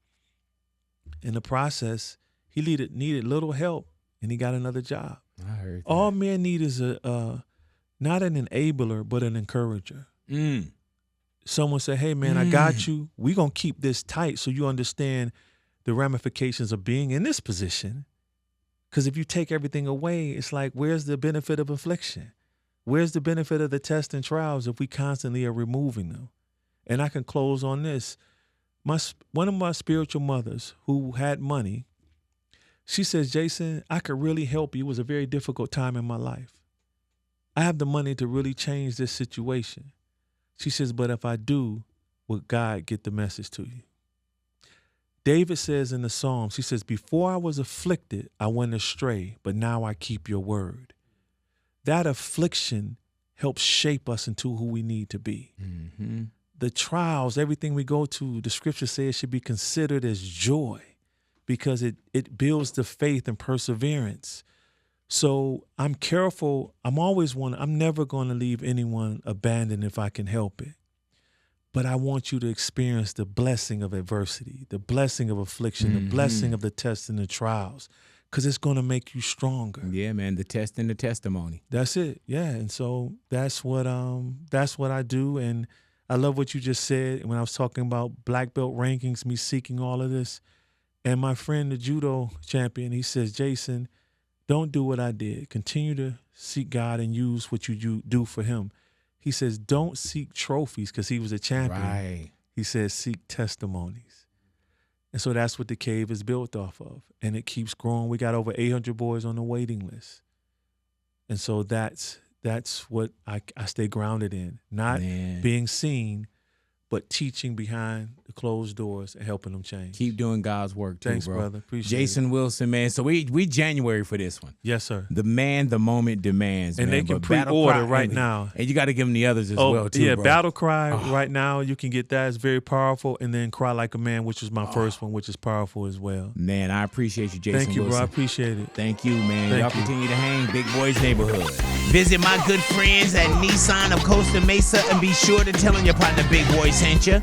In the process, he needed little help, and he got another job. I heard that. All men need is not an enabler, but an encourager. Someone say, hey, man, I got you. We're going to keep this tight so you understand the ramifications of being in this position. Because if you take everything away, it's like, where's the benefit of affliction? Where's the benefit of the tests and trials if we constantly are removing them? And I can close on this. One of my spiritual mothers who had money, she says, Jason, I could really help you. It was a very difficult time in my life. I have the money to really change this situation. She says, but if I do, will God get the message to you? David says in the Psalms, he says, before I was afflicted, I went astray, but now I keep your word. That affliction helps shape us into who we need to be. Mm-hmm. The trials, everything we go to, the scripture says should be considered as joy because it builds the faith and perseverance. So I'm careful. I'm never going to leave anyone abandoned if I can help it. but I want you to experience the blessing of adversity, the blessing of affliction, the blessing of the tests and the trials, because it's going to make you stronger. Yeah, man, the test and the testimony. That's it. Yeah, and so that's what I do, and I love what you just said when I was talking about black belt rankings, me seeking all of this. And my friend, the judo champion, he says, Jason, don't do what I did. Continue to seek God and use what you do for him. He says, don't seek trophies, because he was a champion. Right. He says, seek testimonies. And so that's what the cave is built off of. And it keeps growing. We got over 800 boys on the waiting list. And so that's what I stay grounded in. Not being seen, but teaching behind the closed doors and helping them change. Keep doing God's work too, Thanks, bro. brother. Appreciate Jason it. Wilson, man. So we January for this one. Yes, sir. The man, the moment demands, And man. they can But Battle pre-order Cry- right now. And you got to give them the others as well, too, yeah, bro. Battle Cry right now, you can get that. It's very powerful. And then Cry Like a Man, which was my first one, which is powerful as well. Man, I appreciate you, Jason Thank you, Wilson. bro. I appreciate it. Thank you, man. Thank Y'all you. continue to hang. Big Boys Neighborhood. Visit my good friends at Nissan of Costa Mesa and be sure to tell them your partner Big Boy sent you.